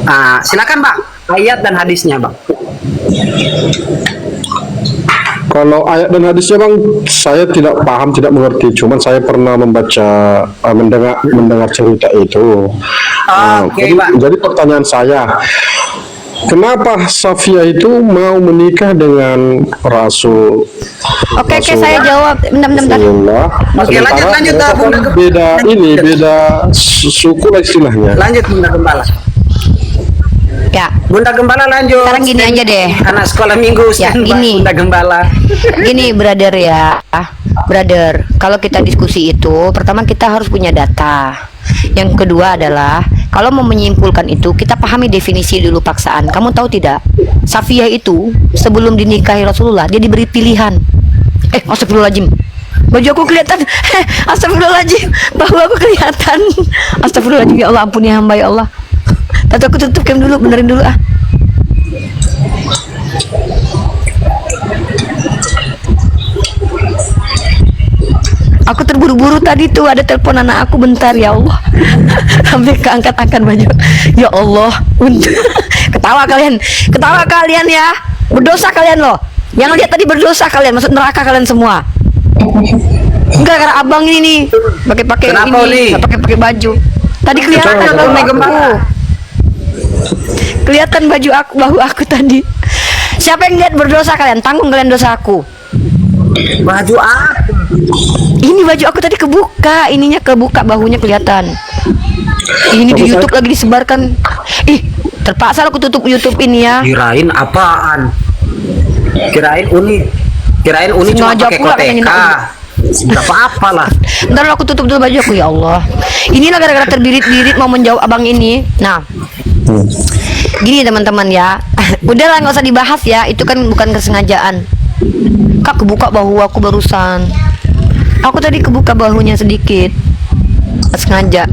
Nah, silakan bang, ayat dan hadisnya bang. kalau ayat dan hadisnya bang, saya tidak paham, tidak mengerti. Cuman saya pernah membaca, mendengar cerita itu. Oke, Bang. Jadi pertanyaan saya, kenapa Safia itu mau menikah dengan Rasul? Oke, saya jawab. Bentar. Rasulullah. Oke, lanjut, mereka kan beda suku lah istilahnya. Lanjut Bunda Gembala. Ya, Bunda Gembala lanjut. sekarang gini aja deh. Anak sekolah minggu Ya, standby, gini. Bunda Gembala. Gini, brother ya. Brother, kalau kita diskusi itu, pertama kita harus punya data. Yang kedua adalah, kalau mau menyimpulkan itu, kita pahami definisi dulu paksaan. Kamu tahu tidak? Safiyah itu, sebelum dinikahi Rasulullah, dia diberi pilihan. Astagfirullahaladzim. Baju aku kelihatan. Astagfirullahaladzim. Bahu aku kelihatan. Astagfirullahaladzim. Ya Allah, ampuni hamba ya Allah. Tato aku tutup cam dulu, benerin dulu ah. Aku terburu-buru tadi tuh, ada telepon anak aku, bentar ya Allah. Sampai keangkat-angkat baju. Ya Allah. Ketawa kalian ya. Berdosa kalian loh. Yang lihat tadi berdosa kalian, masuk neraka kalian semua. Enggak, karena abang ini nih pakai Kenapa, ini, Li? pakai baju. Tadi kelihatan Kenapa, bahu Li? aku. Kelihatan baju aku, bahu aku tadi. Siapa yang lihat berdosa kalian? Tanggung kalian dosa aku. Baju aku. Ini baju aku tadi kebuka, ininya kebuka, bahunya kelihatan. Ini di YouTube lagi disebarkan. Ih, terpaksa aku tutup YouTube ini ya. Kirain apaan? Kirain uni cuma Sengaja pakai pula pengen koteka. Enggak apa-apa lah. Ntar aku tutup dulu baju aku, ya Allah. Inilah gara-gara terbirit-birit mau menjauh abang ini. Nah, gini teman-teman ya. Udahlah, nggak usah dibahas ya. Itu kan bukan kesengajaan. Kak, kebuka bahu aku barusan. Aku tadi kebuka bahunya sedikit. Nggak sengaja.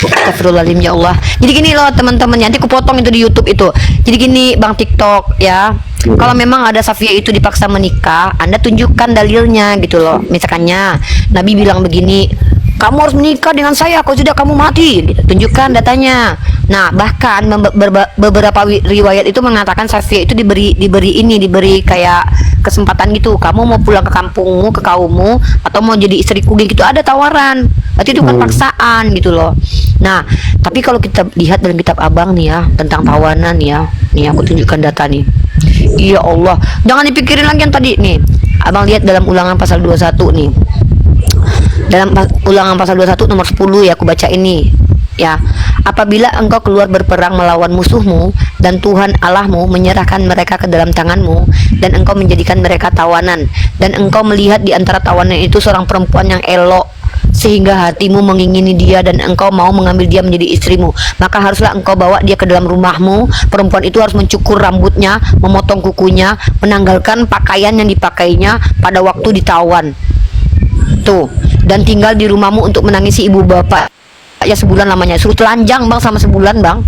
Astagfirullahaladzim, ya Allah. Jadi gini loh teman-teman, nanti aku potong itu di YouTube itu. Jadi gini Bang TikTok ya. Kalau memang ada Safia itu dipaksa menikah, Anda tunjukkan dalilnya gitu loh. Misalkannya Nabi bilang begini, kamu harus menikah dengan saya, kalau tidak kamu mati gitu. Tunjukkan datanya. Nah, bahkan beberapa riwayat itu mengatakan Safia itu diberi kayak kesempatan gitu. Kamu mau pulang ke kampungmu, ke kaummu, atau mau jadi istriku gitu, ada tawaran. Berarti itu kan paksaan gitu loh. Nah, tapi kalau kita lihat dalam kitab Abang nih ya, tentang tawanan ya. Nih aku tunjukkan data nih. Ya Allah, jangan dipikirin lagi yang tadi nih. Abang lihat dalam Ulangan pasal 21 nih. Dalam Ulangan pasal 21 nomor 10 ya, aku baca ini. Ya, apabila engkau keluar berperang melawan musuhmu dan Tuhan Allahmu menyerahkan mereka ke dalam tanganmu dan engkau menjadikan mereka tawanan dan engkau melihat di antara tawanan itu seorang perempuan yang elok sehingga hatimu mengingini dia dan engkau mau mengambil dia menjadi istrimu, maka haruslah engkau bawa dia ke dalam rumahmu. Perempuan itu harus mencukur rambutnya, memotong kukunya, menanggalkan pakaian yang dipakainya pada waktu ditawan tuh, dan tinggal di rumahmu untuk menangisi ibu bapak ya sebulan lamanya. Suruh telanjang bang sama sebulan bang.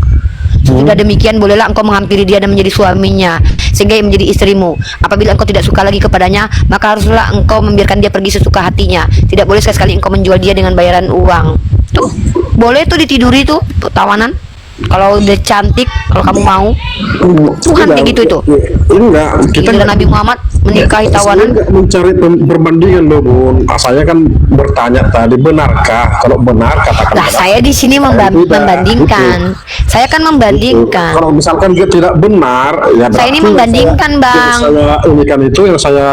Sudah demikian bolehlah engkau menghampiri dia dan menjadi suaminya sehingga ia menjadi istrimu. Apabila engkau tidak suka lagi kepadanya, maka haruslah engkau membiarkan dia pergi sesuka hatinya. Tidak boleh sekali-sekali engkau menjual dia dengan bayaran uang. Tuh, boleh tuh ditiduri tuh tawanan. Kalau udah cantik, kalau kamu mau. Tuhan kayak gitu itu. Enggak, kita Giliran Nabi Muhammad menikahi tawanan. Saya nggak mencari perbandingan loh, Bun. Saya kan bertanya tadi, benarkah? Kalau benar katakan. Lah benar. saya di sini Tidak, membandingkan. gitu. Saya kan membandingkan. Kalau misalkan dia tidak benar, ya Saya ini berarti membandingkan, yang Bang. saya ini kan itu yang saya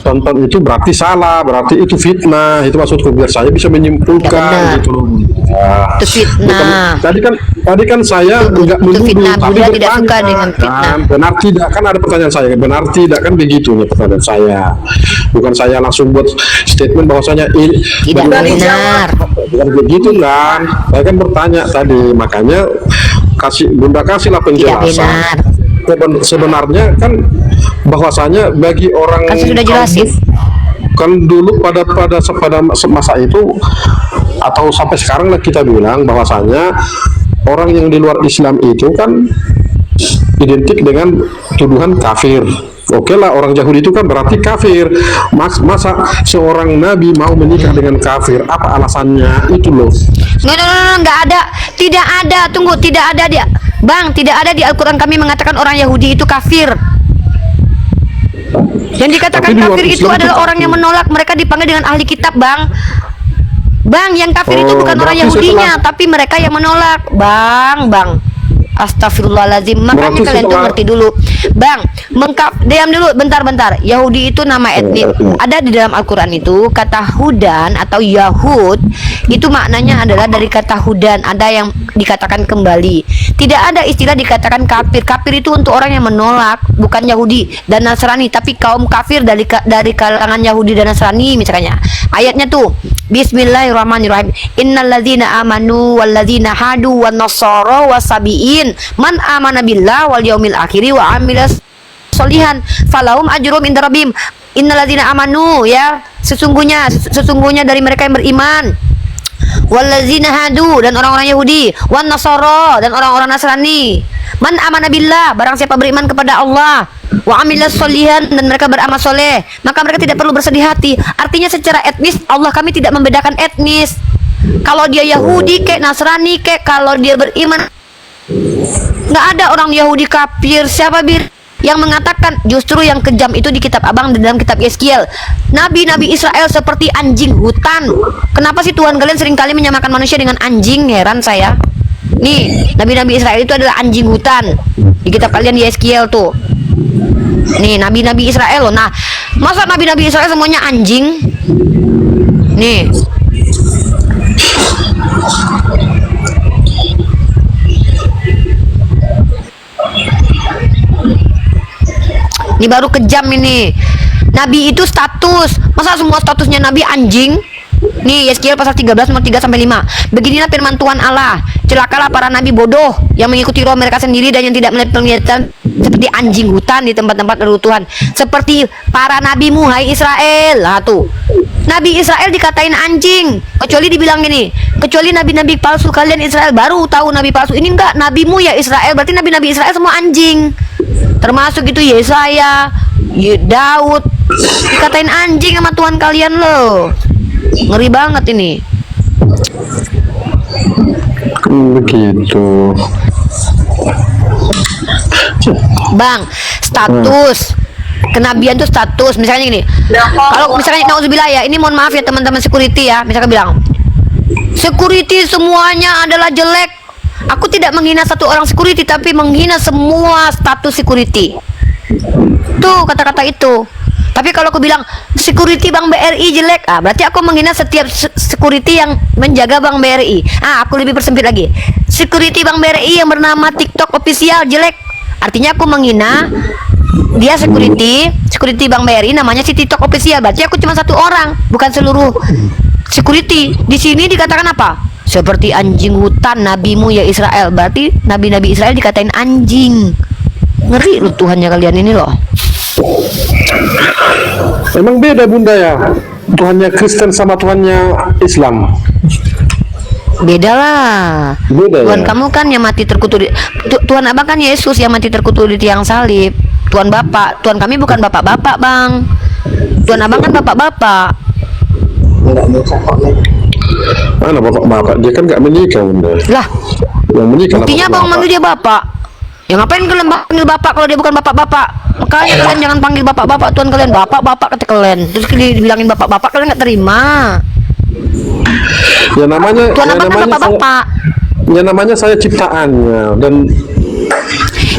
tonton itu berarti salah, berarti itu fitnah. Itu maksudku, biar saya bisa Nggak menyimpulkan benar. gitu loh. Ya. Itu fitnah. Tadi kan saya nggak Itu fitnah. tapi Bunda tidak suka bertanya, dengan fitnah. kan? Benar tidak, kan ada pertanyaan saya, benar tidak, kan begitu nih pertanyaan saya. Bukan saya langsung buat statement bahwasanya ini Tidak benar. bukan begitu kan. Saya kan bertanya tadi, makanya Bunda kasihlah Tidak penjelasan. benar. Sebenarnya kan bahwasanya bagi orang Kan saya sudah jelasin. kan dulu pada masa itu atau sampai sekarang lah kita bilang bahwasanya orang yang di luar Islam itu kan identik dengan tuduhan kafir. Oke lah, orang Yahudi itu kan berarti kafir. Masa seorang nabi mau menikah dengan kafir? Apa alasannya? Itu loh. Nggak ada. Tidak ada. Tunggu, tidak ada dia. Bang, tidak ada di Al-Quran kami mengatakan orang Yahudi itu kafir. Yang dikatakan Tapi di luar kafir itu Islam itu adalah orang kafir. yang menolak, mereka dipanggil dengan ahli kitab, Bang. Bang, yang kafir itu bukan orang berarti Yahudinya, setelah- tapi mereka yang menolak. Bang. Astagfirullahaladzim. Makanya Berarti kalian tuh setelah- ngerti dulu. Bang, diam dulu, bentar. Yahudi itu nama etnis. Ada di dalam Al-Quran itu kata Hudan atau Yahud itu maknanya adalah dari kata Hudan. Ada yang dikatakan kembali. Tidak ada istilah dikatakan kafir. Kafir itu untuk orang yang menolak, bukan Yahudi dan Nasrani, tapi kaum kafir dari kalangan Yahudi dan Nasrani misalnya. Ayatnya tuh, Bismillahirrahmanirrahim. Innalladzina amanu walladzina hadu wan nasara wasabiin man amana billah wal yaumil akhiri wa amilas solihan falahum ajrum inda rabbihim. Innalladzina amanu, ya, sesungguhnya dari mereka yang beriman, walladzina hadu, dan orang-orang Yahudi, wan nasara, dan orang-orang Nasrani, man amana billah, barang siapa beriman kepada Allah, wa amilas solihan, dan mereka beramal soleh, maka mereka tidak perlu bersedih hati. Artinya secara etnis Allah kami tidak membedakan etnis. Kalau dia Yahudi kek, Nasrani kek, kalau dia beriman, nggak ada orang Yahudi kafir. Siapa yang mengatakan? Justru yang kejam itu di kitab Abang dan dalam kitab Yeskiel. Nabi-nabi Israel seperti anjing hutan. Kenapa sih Tuhan kalian seringkali menyamakan manusia dengan anjing? Heran saya. Nih, nabi-nabi Israel itu adalah anjing hutan. Di kitab kalian di Yeskiel tuh. Nih, nabi-nabi Israel loh. Nah, masa nabi-nabi Israel semuanya anjing? Nih. Ini baru kejam ini. Nabi itu status. Masa semua statusnya Nabi anjing? Nih, Yeskiel pasal 13 nomor 3 sampai 5. Beginilah firman Tuhan Allah. Celakalah para nabi bodoh yang mengikuti roh mereka sendiri dan yang tidak melihat penglihatan seperti anjing hutan di tempat-tempat reruntuhan. Seperti para nabimu, hai Israel. Lah tuh. Nabi Israel dikatain anjing. Kecuali dibilang gini, kecuali nabi-nabi palsu kalian Israel baru tahu nabi palsu. Ini enggak, nabimu ya Israel. Berarti nabi-nabi Israel semua anjing. Termasuk itu Yesaya, Daud, dikatain anjing sama Tuhan kalian loh. Ngeri banget ini. Begitu. Bang, status kenabian tuh status. Misalnya gini, kalau misalnya nauzubillah ya, ini mohon maaf ya teman-teman security ya, misalkan bilang security semuanya adalah jelek. Aku tidak menghina satu orang security, tapi menghina semua status security. Tuh kata-kata itu. Tapi kalau aku bilang security Bank BRI jelek, berarti aku menghina setiap security yang menjaga Bank BRI. Aku lebih persempit lagi. Security Bank BRI yang bernama TikTok official jelek. Artinya aku menghina dia security Bank BRI namanya si TikTok official. Berarti aku cuma satu orang, bukan seluruh security. Di sini dikatakan apa? Seperti anjing hutan nabimu ya Israel. Berarti nabi-nabi Israel dikatain anjing. Ngeri lu Tuhannya kalian ini loh. Emang beda Bunda ya, Tuhannya Kristen sama Tuhannya Islam. Beda lah. Beda Tuhan ya? kamu kan yang mati terkutuk Tuhan abang kan Yesus yang mati terkutuk di tiang salib. Tuhan Bapak, Tuhan kami bukan bapak-bapak Bang. Tuhan abang kan bapak-bapak. Mana bapak-bapak? Dia kan nggak menikah Bunda. Lah, Yang menikah lah buktinya abang bapak-bapak. manggil dia bapak. Ya ngapain kalian panggil bapak kalau dia bukan bapak-bapak? Makanya kalian jangan panggil bapak-bapak Tuhan kalian, bapak-bapak kata kalian. Terus dibilangin bapak-bapak kalian nggak terima. Ya namanya, Tuhan ya abang kan namanya bapak-bapak. ya namanya saya ciptaannya, dan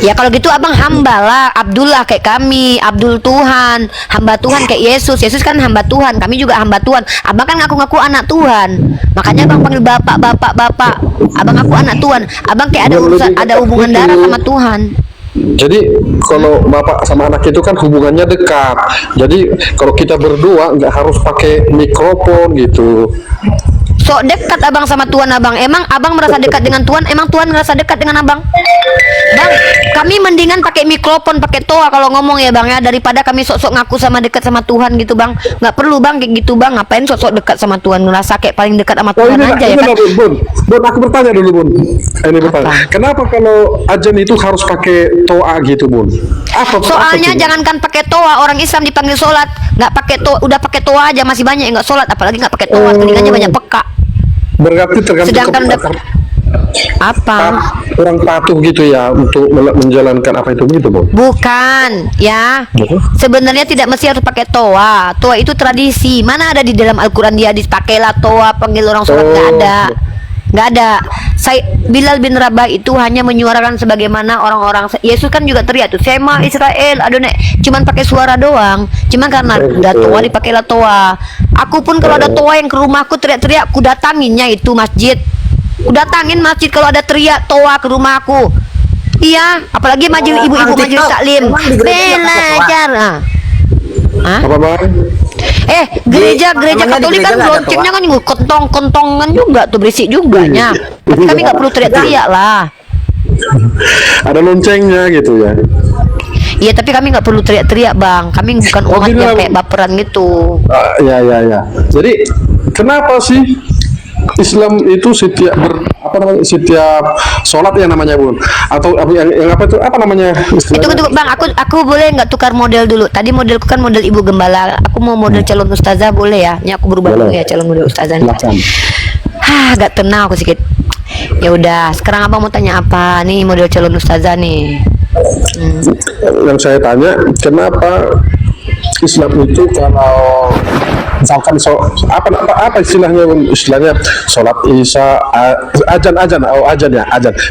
Ya kalau gitu abang hamba lah, Abdullah kayak kami, Abdul Tuhan, hamba Tuhan kayak Yesus. Yesus kan hamba Tuhan, kami juga hamba Tuhan. Abang kan ngaku-ngaku anak Tuhan, makanya abang panggil bapak, bapak, bapak. Abang ngaku anak Tuhan, abang kayak ada urusan, ada hubungan darah sama Tuhan. jadi kalau bapak sama anak itu kan hubungannya dekat. Jadi kalau kita berdua nggak harus pakai mikrofon gitu. Sok dekat abang sama Tuhan abang. Emang abang merasa dekat dengan Tuhan? Emang Tuhan merasa dekat dengan abang? Bang, kami mendingan pakai mikrofon, pakai toa kalau ngomong ya bang ya, daripada kami sok-sok ngaku sama dekat sama Tuhan gitu bang. Nggak perlu bang kayak gitu bang. Ngapain sok-sok dekat sama Tuhan? Ngerasa kayak paling dekat sama Tuhan aja ya kan? Bun, aku bertanya dulu Bun. Ini bertanya. Kenapa kalau ajan itu harus pakai toa gitu Bun? Soalnya apa tuh? jangankan pakai toa, orang Islam dipanggil sholat nggak pakai toa, udah pakai toa aja masih banyak yang nggak sholat, apalagi nggak pakai toa, telinganya banyak peka. Berarti tergantung Sedangkan apa? orang patuh gitu ya untuk menjalankan apa itu gitu Bun? Bukan, ya. Sebenarnya tidak mesti harus pakai toa. Toa itu tradisi. Mana ada di dalam Al-Quran dia pakailah toa panggil orang sholat? Nggak ada. Nggak ada. Bilal bin Rabah itu hanya menyuarakan sebagaimana orang-orang. Yesus kan juga teriak tuh, Sema Israel, Adonai. Cuman pakai suara doang. Cuman karena udah toa dipakailah toa. Aku pun kalau ada toa yang ke rumahku teriak-teriak, ku datanginnya itu masjid. Ku datangin masjid kalau ada teriak toa ke rumahku. Iya, apalagi ibu-ibu majelis taklim. Belajar. Apa Bang? Gereja namanya di Katolik kan gereja nggak ada loncengnya kan kontong-kontongan juga tuh, berisik juga nya. Tapi kami nggak perlu teriak-teriak lah. Ada loncengnya gitu ya. Iya, tapi kami nggak perlu teriak-teriak bang. Kami bukan umat gitu yang ya. kayak baperan gitu. Ya. Jadi kenapa sih Islam itu setiap setiap sholat yang namanya Bun, atau yang apa itu apa namanya istilahnya? Tunggu bang, aku boleh nggak tukar model dulu? Tadi modelku kan model ibu gembala. Aku mau model calon ustazah boleh ya? Ini aku berubah dulu ya calon model ustazah. Agak tenang aku sedikit. Ya udah, sekarang abang mau tanya apa? Nih model calon ustazah nih. Yang saya tanya, kenapa Islam itu kalau misalkan apa istilahnya sholat isya, ajan.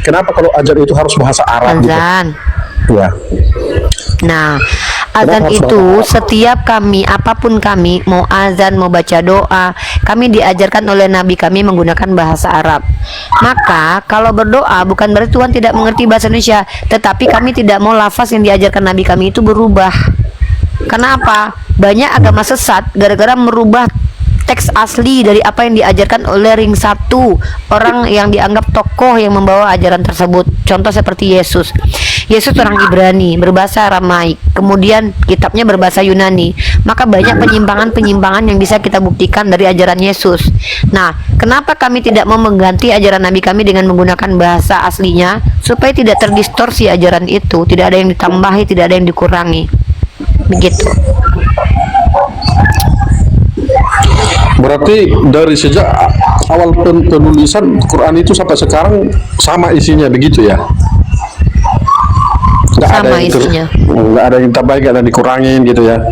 Kenapa kalau ajan itu harus bahasa Arab Azan. gitu? Ya. Nah, azan itu setiap kami, apapun kami, mau azan, mau baca doa, kami diajarkan oleh Nabi kami menggunakan bahasa Arab. Maka, kalau berdoa bukan berarti Tuhan tidak mengerti bahasa Indonesia, tetapi kami tidak mau lafaz yang diajarkan Nabi kami itu berubah. Kenapa? Banyak agama sesat gara-gara merubah teks asli dari apa yang diajarkan oleh ring satu orang yang dianggap tokoh yang membawa ajaran tersebut. Contoh seperti Yesus. Yesus orang Ibrani, berbahasa Aramaik, kemudian kitabnya berbahasa Yunani. Maka banyak penyimpangan-penyimpangan yang bisa kita buktikan dari ajaran Yesus. Nah, kenapa kami tidak mau mengganti ajaran Nabi kami dengan menggunakan bahasa aslinya supaya tidak terdistorsi ajaran itu, tidak ada yang ditambahi, tidak ada yang dikurangi. Begitu. Berarti dari sejak awal penulisan Quran itu sampai sekarang sama isinya begitu ya? Sama isinya. Nggak ada yang tambah, nggak ada dikurangin gitu ya?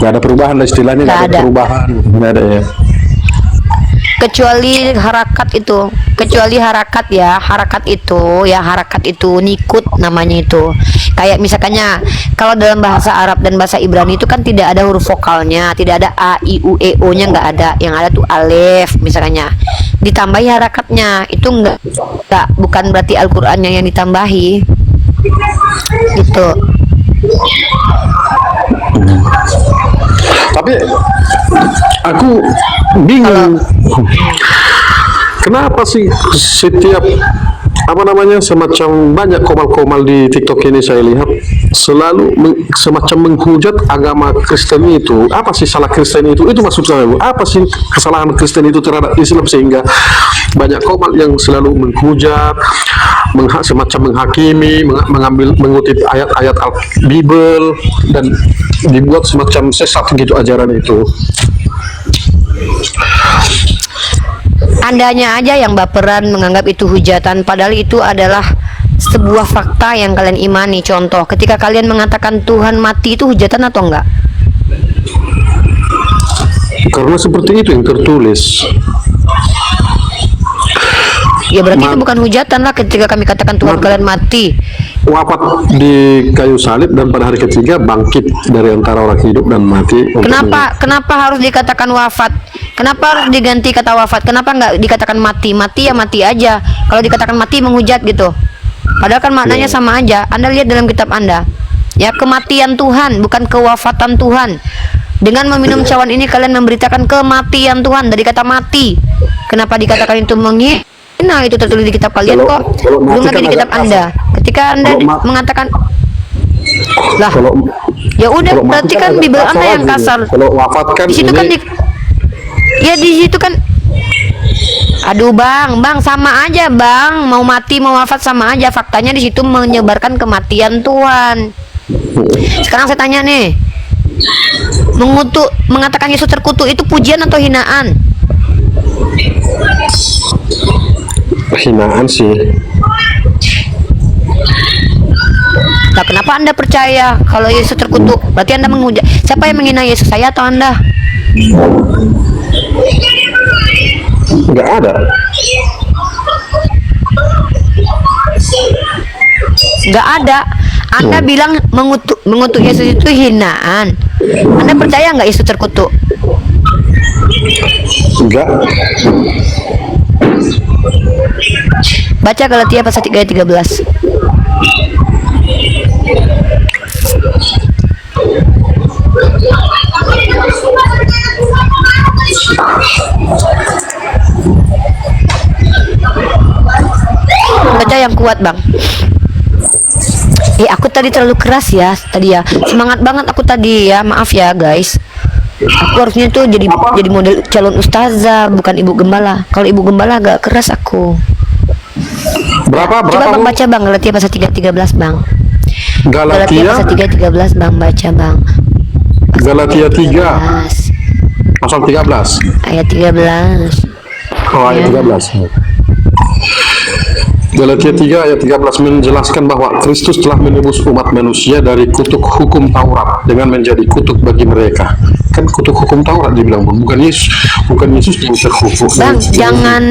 Nggak ada perubahan lah istilahnya, nggak ada perubahan, nggak ada ya? Kecuali harakat itu nikut namanya itu. Kayak misalkannya kalau dalam bahasa Arab dan bahasa Ibrani itu kan tidak ada huruf vokalnya, tidak ada a, i, u, e, o nya nggak ada, yang ada tuh alif misalkannya, ditambahi harakatnya itu enggak bukan berarti Al-Qur'annya yang ditambahi gitu. Tapi aku bingung, kenapa sih setiap semacam banyak komal-komal di TikTok ini saya lihat selalu semacam menghujat agama Kristen itu. Apa sih salah Kristen itu? Itu maksud saya, Bu. Apa sih kesalahan Kristen itu terhadap Islam sehingga banyak komal yang selalu menghujat, semacam menghakimi, mengutip ayat-ayat Bible dan dibuat semacam sesat gitu ajaran itu. Andanya aja yang baperan menganggap itu hujatan, padahal itu adalah sebuah fakta yang kalian imani. Contoh, ketika kalian mengatakan Tuhan mati, itu hujatan atau enggak? Karena seperti itu yang tertulis. Ya berarti itu bukan hujatan lah ketika kami katakan Tuhan kalian mati. Wafat di kayu salib dan pada hari ketiga bangkit dari antara orang hidup dan mati. Kenapa harus dikatakan wafat? Kenapa harus diganti kata wafat? Kenapa nggak dikatakan mati? Mati ya mati aja. Kalau dikatakan mati menghujat gitu. Padahal kan maknanya sama aja. Anda lihat dalam kitab Anda. Ya, kematian Tuhan, bukan kewafatan Tuhan. Dengan meminum cawan ini kalian memberitakan kematian Tuhan dari kata mati. Kenapa dikatakan itu menghina? Itu tertulis di kitab kalian kok. Belum lagi di kitab Anda. Ketika Anda mengatakan lah, ya udah berarti kan Bible Anda yang kasar. Kalau wafat kan di situ kan di situ kan. Aduh bang, sama aja bang. Mau mati mau wafat sama aja. Faktanya di situ menyebarkan kematian Tuhan. Sekarang saya tanya nih, mengatakan Yesus terkutuk itu pujian atau hinaan? Hinaan sih. Nah, kenapa Anda percaya kalau Yesus terkutuk? Berarti Anda menghujat. Siapa yang menghina Yesus, saya atau Anda? Nggak ada. Nggak ada. Anda bilang mengutuk Yesus itu hinaan. Anda percaya nggak Yesus terkutuk? Enggak. Baca Galatia pasal 3 ayat 13. Baca yang kuat bang. Aku tadi terlalu keras ya tadi ya. Semangat banget aku tadi ya. Maaf ya guys. Aku harusnya tuh jadi model calon ustazah, bukan ibu gembala. Kalau ibu gembala agak keras aku. Berapa Coba bang Bu? baca bang Galatia pasal 3:13 bang. Galatia Galatia pasal 3:13 bang, baca bang. Galatia 3 13, pasal 13. ayat 13. Oh, ayat 13. Galatia 3 ayat 13 menjelaskan bahwa Kristus telah menebus umat manusia dari kutuk hukum Taurat dengan menjadi kutuk bagi mereka. Kan kutuk hukum Taurat dibilang, bukan Yesus yang terkutuk. Bang, jangan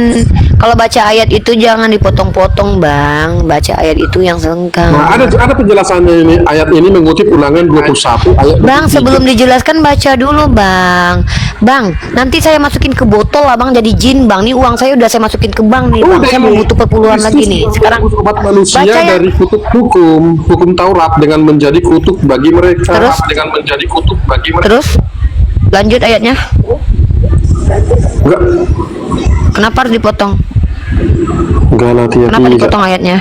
kalau baca ayat itu jangan dipotong-potong, Bang. Baca ayat itu yang selengkap. Nah, ada penjelasannya ini. Ayat ini mengutip Ulangan 21 ayat 23. Bang, sebelum dijelaskan baca dulu, Bang. Bang, nanti saya masukin ke botol lah, Bang, jadi jin, Bang. Nih uang saya udah saya masukin ke bank nih, Bang. Saya mau butuh perpuluhan lagi nih. Sekarang umat manusia baca ya. dari kutuk hukum Taurat dengan menjadi kutuk bagi mereka. Terus? Dengan menjadi kutuk bagi mereka. Terus lanjut ayatnya. Enggak. Kenapa harus dipotong? Galatia Kenapa 3. dipotong ayatnya?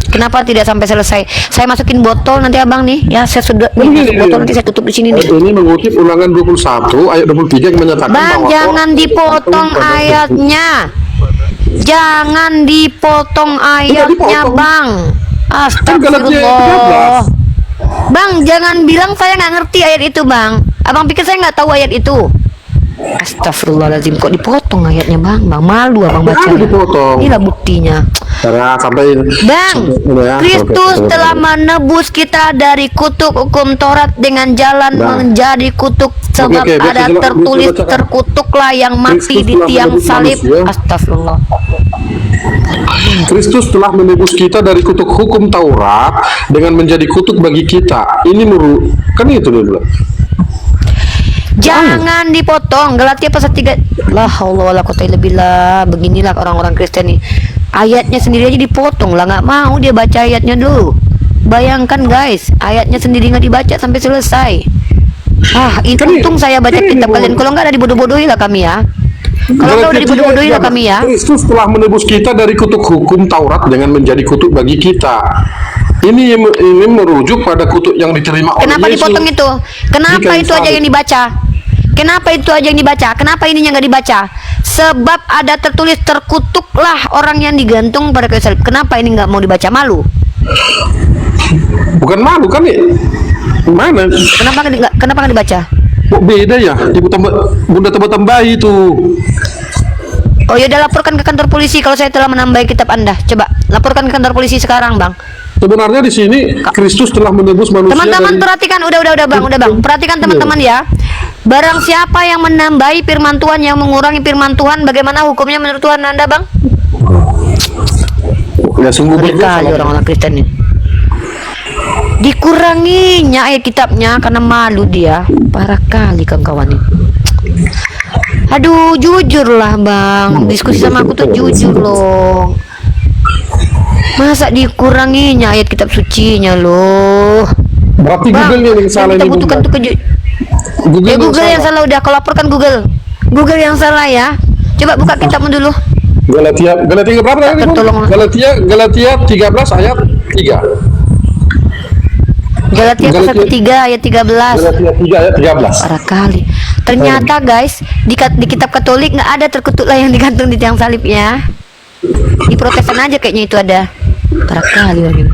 Kenapa tidak sampai selesai? Saya masukin botol nanti abang nih, ya saya sudah masuk botol nanti saya tutup di sini nih. Ini mengutip Ulangan 21 ayat 23 yang menyatakan Bang, bahwa jangan dipotong ayatnya. Jangan dipotong ayatnya, dipotong. Bang. Kan Galatia Astagfirullah. Bang, jangan bilang saya nggak ngerti ayat itu, Bang. Abang pikir saya nggak tahu ayat itu? Astagfirullahaladzim, kok dipotong ayatnya, Bang? Bang, malu abang baca. dipotong. Inilah buktinya. Karena sampai Bang, ya, Kristus sampai- telah menebus kita dari kutuk hukum Taurat dengan jalan Bang. menjadi kutuk, sebab Oke, ada bisa tertulis bacakan. terkutuklah yang mati Kristus di telah tiang menebus salib. manusia. Astagfirullah. Kristus telah menebus kita dari kutuk hukum Taurat dengan menjadi kutuk bagi kita. Ini kan itu dia bilang. Jangan dipotong. Galatia pasal 3. La haula wala quwata illa billah. Beginilah orang-orang Kristen nih. Ayatnya sendiri aja dipotong lah, nggak mau dia baca ayatnya dulu. Bayangkan guys, ayatnya sendiri nggak dibaca sampai selesai. Untung saya baca kitab kalian. Kalau nggak ada dibodoh-bodohi lah kami ya. Kalau nggak udah dibodoh-bodohi lah kami ya. Kristus telah menebus kita dari kutuk hukum Taurat dengan menjadi kutuk bagi kita. Ini merujuk pada kutuk yang diterima oleh Kenapa Yesus. dipotong itu? Kenapa Di kayu itu aja salib. yang dibaca? Kenapa itu aja yang dibaca? Kenapa ininya nggak dibaca? Sebab ada tertulis terkutuklah orang yang digantung pada kayu salib. Kenapa ini nggak mau dibaca? Malu? Bukan malu kan nih? Mana? Kenapa nggak dibaca? Kok beda ya? Bunda tambah bayi itu. Oh ya udah, laporkan ke kantor polisi kalau saya telah menambahi kitab Anda. Coba laporkan ke kantor polisi sekarang, Bang. Sebenarnya di sini Kristus telah menebus manusia Teman-teman dari... perhatikan, udah Bang, udah Bang. Perhatikan teman-teman ya. Barang siapa yang menambahi firman Tuhan, yang mengurangi firman Tuhan, bagaimana hukumnya menurut Tuhan Anda, Bang? Ya sungguh Kali berdosa. orang-orang Kristen ini. Dikuranginya ayat kitabnya karena malu dia. Parah kali kawan-kawan ini. Aduh, jujur lah Bang. Diskusi sama aku tuh jujur loh. Masa dikuranginya ayat kitab sucinya loh. Berarti Bang, Google yang salah kita ini, butuhkan Bunda. tuh Google yang salah udah. Kalau laporkan Google yang salah ya. Coba buka kitabmu dulu. Galatia berapa tadi, Bung? Tolong. Galatia 13 ayat 3. Galatia pasal ketiga ayat 13. Galatia 3 ayat 13. Parah kali. Ternyata guys, di kitab Katolik nggak ada terkutuk lah yang digantung di tiang salibnya. Di Protestan aja kayaknya itu ada. Parah kali orang ini.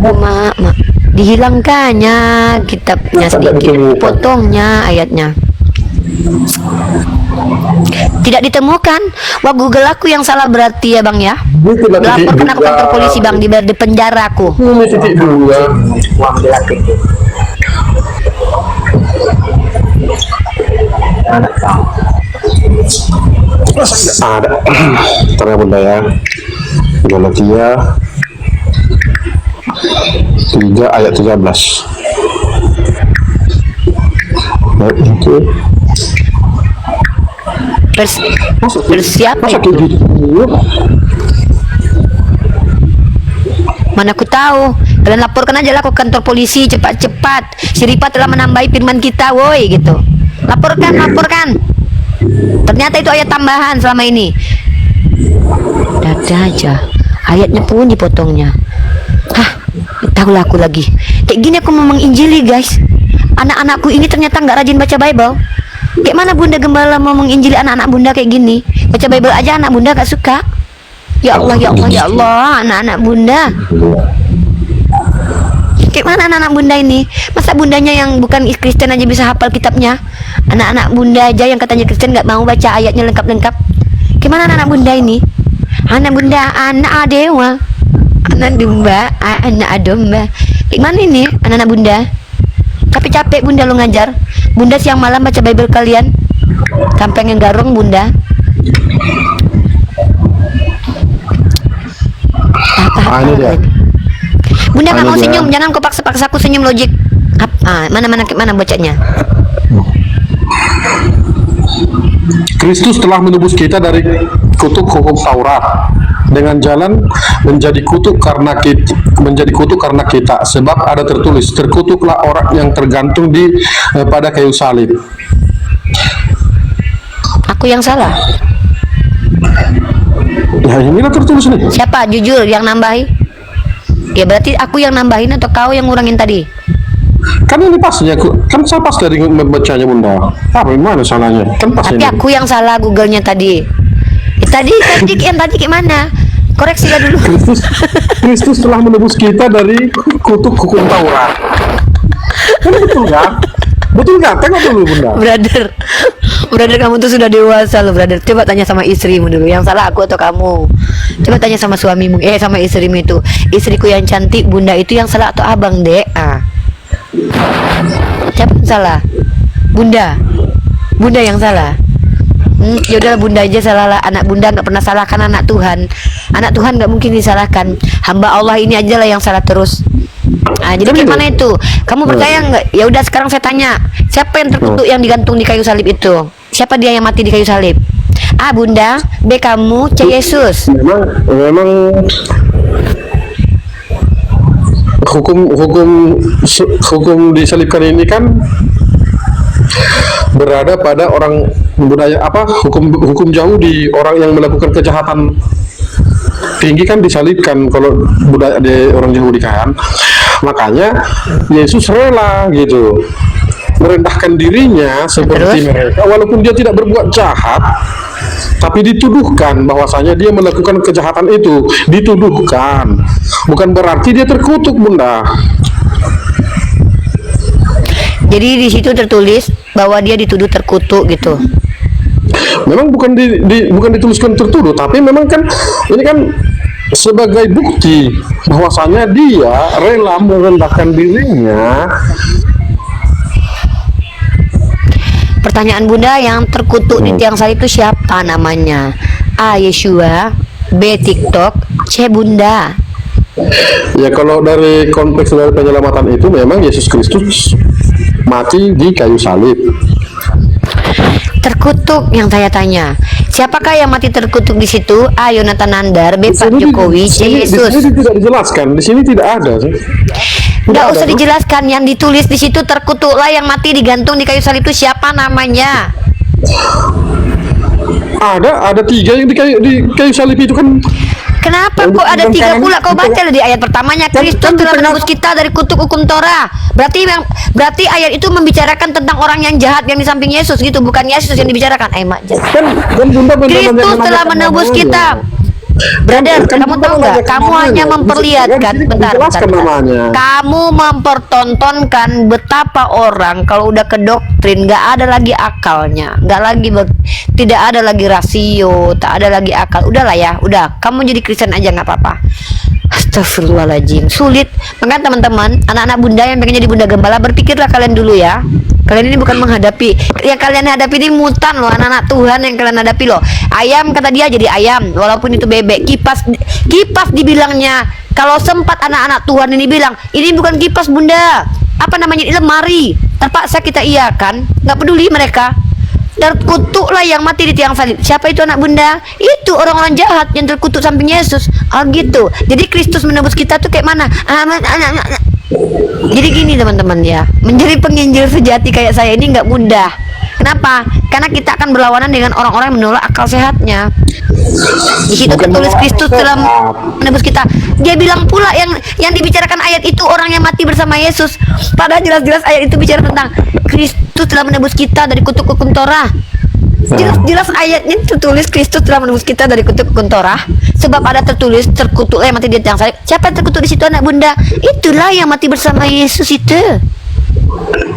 Mak, dihilangkannya kitabnya sedikit, potongnya ayatnya. Tidak ditemukan. Wah, Google aku yang salah berarti ya Bang ya. Laporkan aku kantor polisi Bang, di penjara aku. Ini titik 2. Ada. Ntar ya Bunda ya. Galatia 3 ayat 13. Nah, itu Siapa masa itu? kayak gitu? Mana aku tahu. Kalian laporkan aja lah ke kantor polisi cepat-cepat. Si Ripa telah menambahi firman kita, woi gitu. Laporkan. Ternyata itu ayat tambahan selama ini. Dada aja. Ayatnya pun dipotongnya. Hah, tahulah aku lagi. Kayak gini aku mau menginjili guys. Anak-anakku ini ternyata nggak rajin baca Bible. Kayak mana Bunda Gembala mau menginjili anak-anak Bunda kayak gini? Baca Bible aja anak Bunda gak suka. Ya Allah, anak-anak Bunda. Kayak mana anak-anak Bunda ini? Masa Bundanya yang bukan Kristen aja bisa hafal kitabnya? Anak-anak Bunda aja yang katanya Kristen gak mau baca ayatnya lengkap-lengkap. Kayak mana anak-anak Bunda ini? Anak Bunda, anak dewa, anak domba, anak domba. Kayak mana ini anak-anak Bunda? Capek-capek Bunda lo ngajar. Bunda siang malam baca Bible kalian sampai ngegarong Bunda. Ini dia. Bunda nggak mau dia. senyum, jangan kau paksa-paksa aku senyum logik. Mana bacanya? Kristus telah menebus kita dari kutuk hukum Taurat dengan jalan menjadi kutuk karena kita, sebab ada tertulis, terkutuklah orang yang tergantung pada kayu salib. Aku yang salah. Ya inilah tertulis nih. Siapa jujur yang nambahi? Ya berarti aku yang nambahin atau kau yang ngurangin tadi? Kan ini pasnya, kan saya pas dari membacanya Bunda. Apa gimana salahnya? Kan pas Tapi ini. aku yang salah Google-nya tadi. Tadi yang tadi gimana? Koreksilah dulu. Kristus telah menebus kita dari kutuk hukum Taurat. Kan betul nggak? Betul nggak? Tengok dulu Bunda. Brother kamu tuh sudah dewasa loh brother. Coba tanya sama istrimu dulu, yang salah aku atau kamu? Coba tanya sama suamimu, sama istrimu itu. Istriku yang cantik, Bunda itu yang salah atau abang dek? Siapa yang salah? Bunda yang salah. Yaudah Bunda aja salah lah. Anak Bunda nggak pernah salahkan anak Tuhan. Anak Tuhan nggak mungkin disalahkan. Hamba Allah ini aja lah yang salah terus. Jadi gimana itu? Kamu percaya nggak? Ya udah sekarang saya tanya, siapa yang terkutuk yang digantung di kayu salib itu? Siapa dia yang mati di kayu salib? A. Bunda, B. kamu, C. Yesus. Memang hukum disalibkan ini kan berada pada orang budaya hukum jauh di orang yang melakukan kejahatan tinggi kan disalibkan kalau budaya di orang Yahudi kan. Makanya Yesus rela gitu merendahkan dirinya seperti mereka walaupun dia tidak berbuat jahat, tapi dituduhkan bahwasanya dia melakukan kejahatan itu, dituduhkan, bukan berarti dia terkutuk Bunda. Jadi di situ tertulis bahwa dia dituduh terkutuk gitu. memang bukan dituliskan tertuduh, tapi memang kan ini kan sebagai bukti bahwasanya dia rela merendahkan dirinya. Pertanyaan Bunda, yang terkutuk di tiang salib itu siapa namanya? A. Yeshua, B. TikTok, C. Bunda. Ya kalau dari konteks dari penyelamatan itu memang Yesus Kristus mati di kayu salib. Terkutuk yang saya tanya, siapakah yang mati terkutuk di situ? A. Yonatan Nandar, B. Pak Jokowi, C. Di Yesus. sini tidak dijelaskan, di sini tidak ada. Nggak usah dijelaskan, yang ditulis di situ terkutuklah yang mati digantung di kayu salib itu siapa namanya? Ada tiga yang di kayu salib itu kan. Kenapa Yang kok ada di- tiga yang pula? Kau di- baca di ayat pertamanya, Kan- Kristus kan di telah tengah- menebus kita dari kutuk hukum Torah. Berarti ayat itu membicarakan tentang orang yang jahat yang di samping Yesus gitu, bukan Yesus yang dibicarakan. Mak, Kan Bunda Kristus telah menebus kita. Brother, Kan kamu Bunda tahu nggak? menanyakan Kamu namanya. hanya Di memperlihatkan, sini bentar. dijelaskan namanya. Kamu mempertontonkan betapa orang kalau udah ke doktrin nggak ada lagi akalnya, tidak ada lagi rasio, tak ada lagi akal. Udahlah ya, udah. Kamu jadi Kristen aja nggak apa-apa. Astagfirullahaladzim, sulit. Makanya teman-teman, anak-anak Bunda yang pengen jadi Bunda Gembala, berpikirlah kalian dulu ya. Kalian ini bukan menghadapi, yang kalian hadapi ini mutan loh, anak-anak Tuhan yang kalian hadapi loh. Ayam kata dia jadi ayam, walaupun itu bebek. Kipas dibilangnya. Kalau sempat anak-anak Tuhan ini bilang, ini bukan kipas Bunda, apa namanya, ini lemari. Terpaksa kita iya kan, nggak peduli mereka. Terkutuklah yang mati di tiang salib. Siapa itu anak Bunda? Itu orang-orang jahat yang terkutuk samping Yesus. Oh gitu. Jadi Kristus menebus kita tuh kayak mana? Jadi gini teman-teman ya, menjadi penginjil sejati kayak saya ini nggak mudah. Kenapa? Karena kita akan berlawanan dengan orang-orang yang menolak akal sehatnya. Di situ Bukan tertulis menolak Kristus akal telah sehat. menebus kita. Dia bilang pula yang dibicarakan ayat itu orang yang mati bersama Yesus. Padahal jelas-jelas ayat itu bicara tentang Kristus telah menebus kita dari kutuk hukum Torah. Jelas-jelas ayatnya tertulis Kristus telah menebus kita dari kutuk hukum Torah. Sebab ada tertulis terkutuklah yang mati di tiang salib. Siapa yang terkutuk di situ anak Bunda? Itulah yang mati bersama Yesus itu.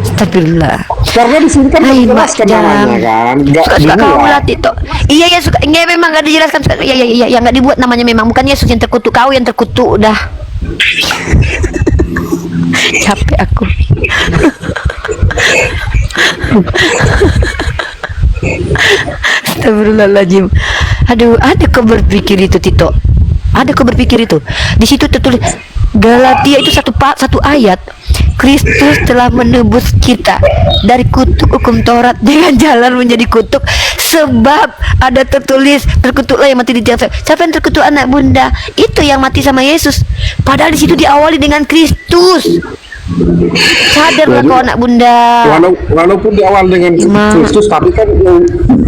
Astagfirullah. Karena di sini kan Hai, dijelaskan Mak, namanya jangan. kan. Enggak Suka kamu dibuat. latih toh. Iya ya suka. Enggak, memang enggak dijelaskan. Iya enggak dibuat namanya, memang bukan Yesus yang terkutuk, kau yang terkutuk udah. Capek aku. Astagfirullahaladzim. Aduh, ada kau berpikir itu Tito? Ada kau berpikir itu? Di situ tertulis Galatia itu satu ayat. Kristus telah menebus kita dari kutuk hukum Taurat dengan jalan menjadi kutuk, sebab ada tertulis terkutuklah yang mati di tiang salib. Siapa yang terkutuk anak Bunda? Itu yang mati sama Yesus. Padahal di situ diawali dengan Kristus. Sadarlah kau anak Bunda. Walaupun di awal dengan Kristus, tapi kan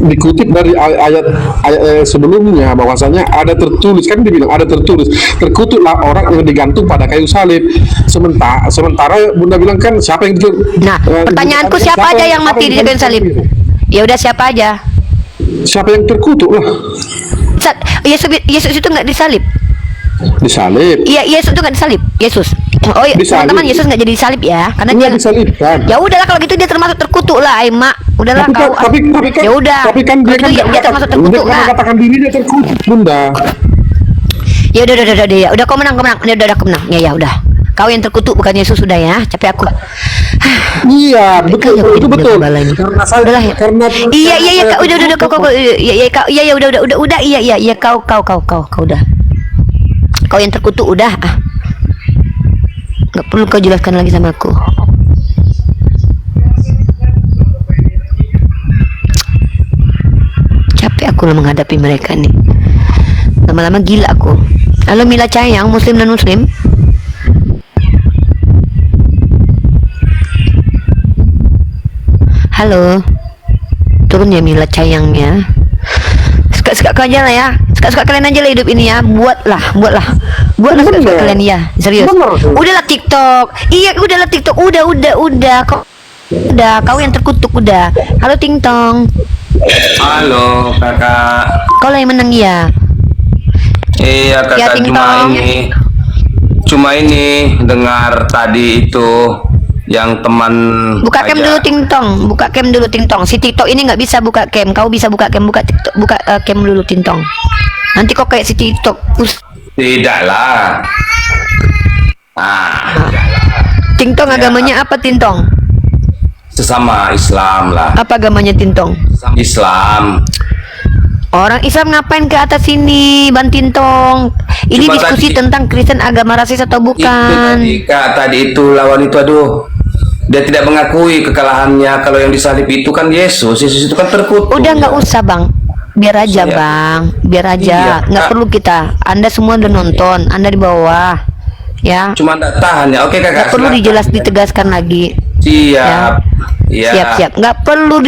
dikutip dari ayat sebelumnya bahwasanya ada tertulis, kan dibilang ada tertulis terkutuklah orang yang digantung pada kayu salib. Sementara Bunda bilang kan siapa yang Nah, pertanyaanku siapa aja yang mati di kayu salib? Ya udah, siapa aja? Siapa yang terkutuk lah Yesus itu nggak disalib. disalib. Iya, Yesus itu nggak disalib. Yesus. Oh iya, Disalib. teman-teman, Yesus nggak jadi disalib ya, karena Dia dia. disalibkan. Ya udahlah kalau gitu dia termasuk terkutuk lah, Mak. Udahlah Tapi kan, kau. tapi kan, Ya udah. tapi kan dia Kalau kan gitu dia termasuk dia terkutuk kan lah. mengatakan dirinya terkutuk, Bunda. Ya udah, ya. Udah kau menang. Ya udah kau menang. Ya udah. Kau yang terkutuk bukan Yesus, sudah ya. Capek aku. Iya, betul, Kayaknya itu Bunda betul. Gembala ini. Karena saya, Udahlah ya. karena Iya, Kak. Udah, kau. Iya, udah. Iya, kau udah. Kau yang terkutuk udah. Nggak perlu kau jelaskan lagi sama aku. Capek aku lah menghadapi mereka nih. Lama-lama gila aku. Halo Mila Cayang, Muslim dan Muslim. Halo. Turun ya Mila Cayangnya. Suka-suka kau aja lah ya. Suka-suka kalian aja lah hidup ini ya. Buatlah suka-suka kalian ya. Serius. Udahlah TikTok. Iya, udahlah TikTok. Udah. Kau yang terkutuk udah. Halo Ting Tong. Halo kakak. Kau lah yang menang ya. Iya kakak, Ya, Ting Tong. cuma ini dengar tadi itu yang teman Buka cam aja. dulu Tintong, buka cam dulu Tintong. Si TikTok ini nggak bisa buka cam. Kau bisa buka cam, buka TikTok, buka cam dulu Tintong. Nanti kok kayak si TikTok. Tidaklah. Tintong Ya. agamanya apa Tintong? Sesama Islam lah. Apa agamanya Tintong? Sesama Islam. Orang Islam ngapain ke atas sini, Ban Tintong? Ini Cuma diskusi tadi- tentang Kristen agama rasis atau Itu bukan? tadi Kak, tadi itu lawan itu, aduh. Dia tidak mengakui kekalahannya. Kalau yang disalib itu kan Yesus. Yesus itu kan terkutuk. Udah nggak usah Bang, biar aja Iya. Bang, biar aja, Iya, nggak Kak. perlu kita. Anda semua udah nonton, Anda di bawah, ya. Cuma tidak tahan ya. Oke Kakak. Nggak perlu silakan. dijelas ditegaskan lagi. Siap. Ya. Siap. Nggak perlu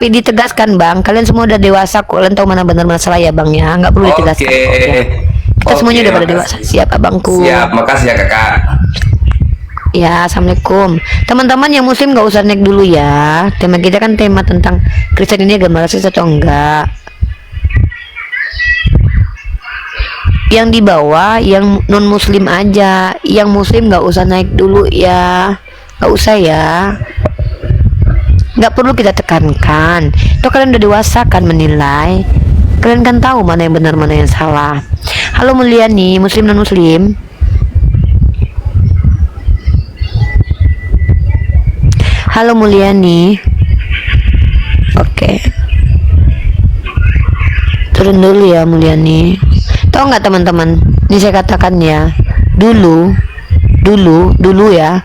ditegaskan Bang. Kalian semua udah dewasa kok. Kalian tahu mana benar mana salah ya Bang ya. Nggak perlu ditegaskan. Oke. Oke. Kita semuanya udah pada makasih. dewasa. Siap abangku. Siap, makasih ya Kakak. Ya, assalamualaikum. Teman-teman yang muslim nggak usah naik dulu ya. Tema kita kan tema tentang Kristen ini agama rasis atau enggak. Yang di bawah, yang non muslim aja. Yang muslim nggak usah naik dulu ya. Nggak usah ya. Nggak perlu kita tekankan. Toh kalian udah dewasa kan menilai. Kalian kan tahu mana yang benar mana yang salah. Halo Mulyani, muslim non muslim. Halo Mulyani. Oke. Turun dulu ya Mulyani. Tahu nggak teman-teman? Ini saya katakan ya. Dulu ya.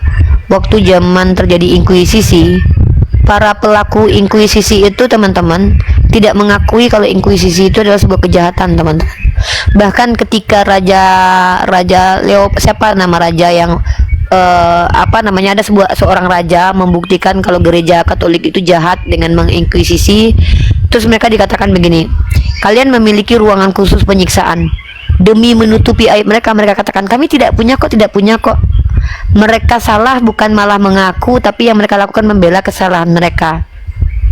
Waktu zaman terjadi inkuisisi, para pelaku inkuisisi itu teman-teman tidak mengakui kalau inkuisisi itu adalah sebuah kejahatan teman-teman. Bahkan ketika raja Leo, siapa nama raja yang ada seorang raja membuktikan kalau gereja Katolik itu jahat dengan menginkuisisi, terus mereka dikatakan begini, kalian memiliki ruangan khusus penyiksaan demi menutupi aib mereka. Mereka katakan kami tidak punya kok. Mereka salah bukan malah mengaku, tapi yang mereka lakukan membela kesalahan mereka.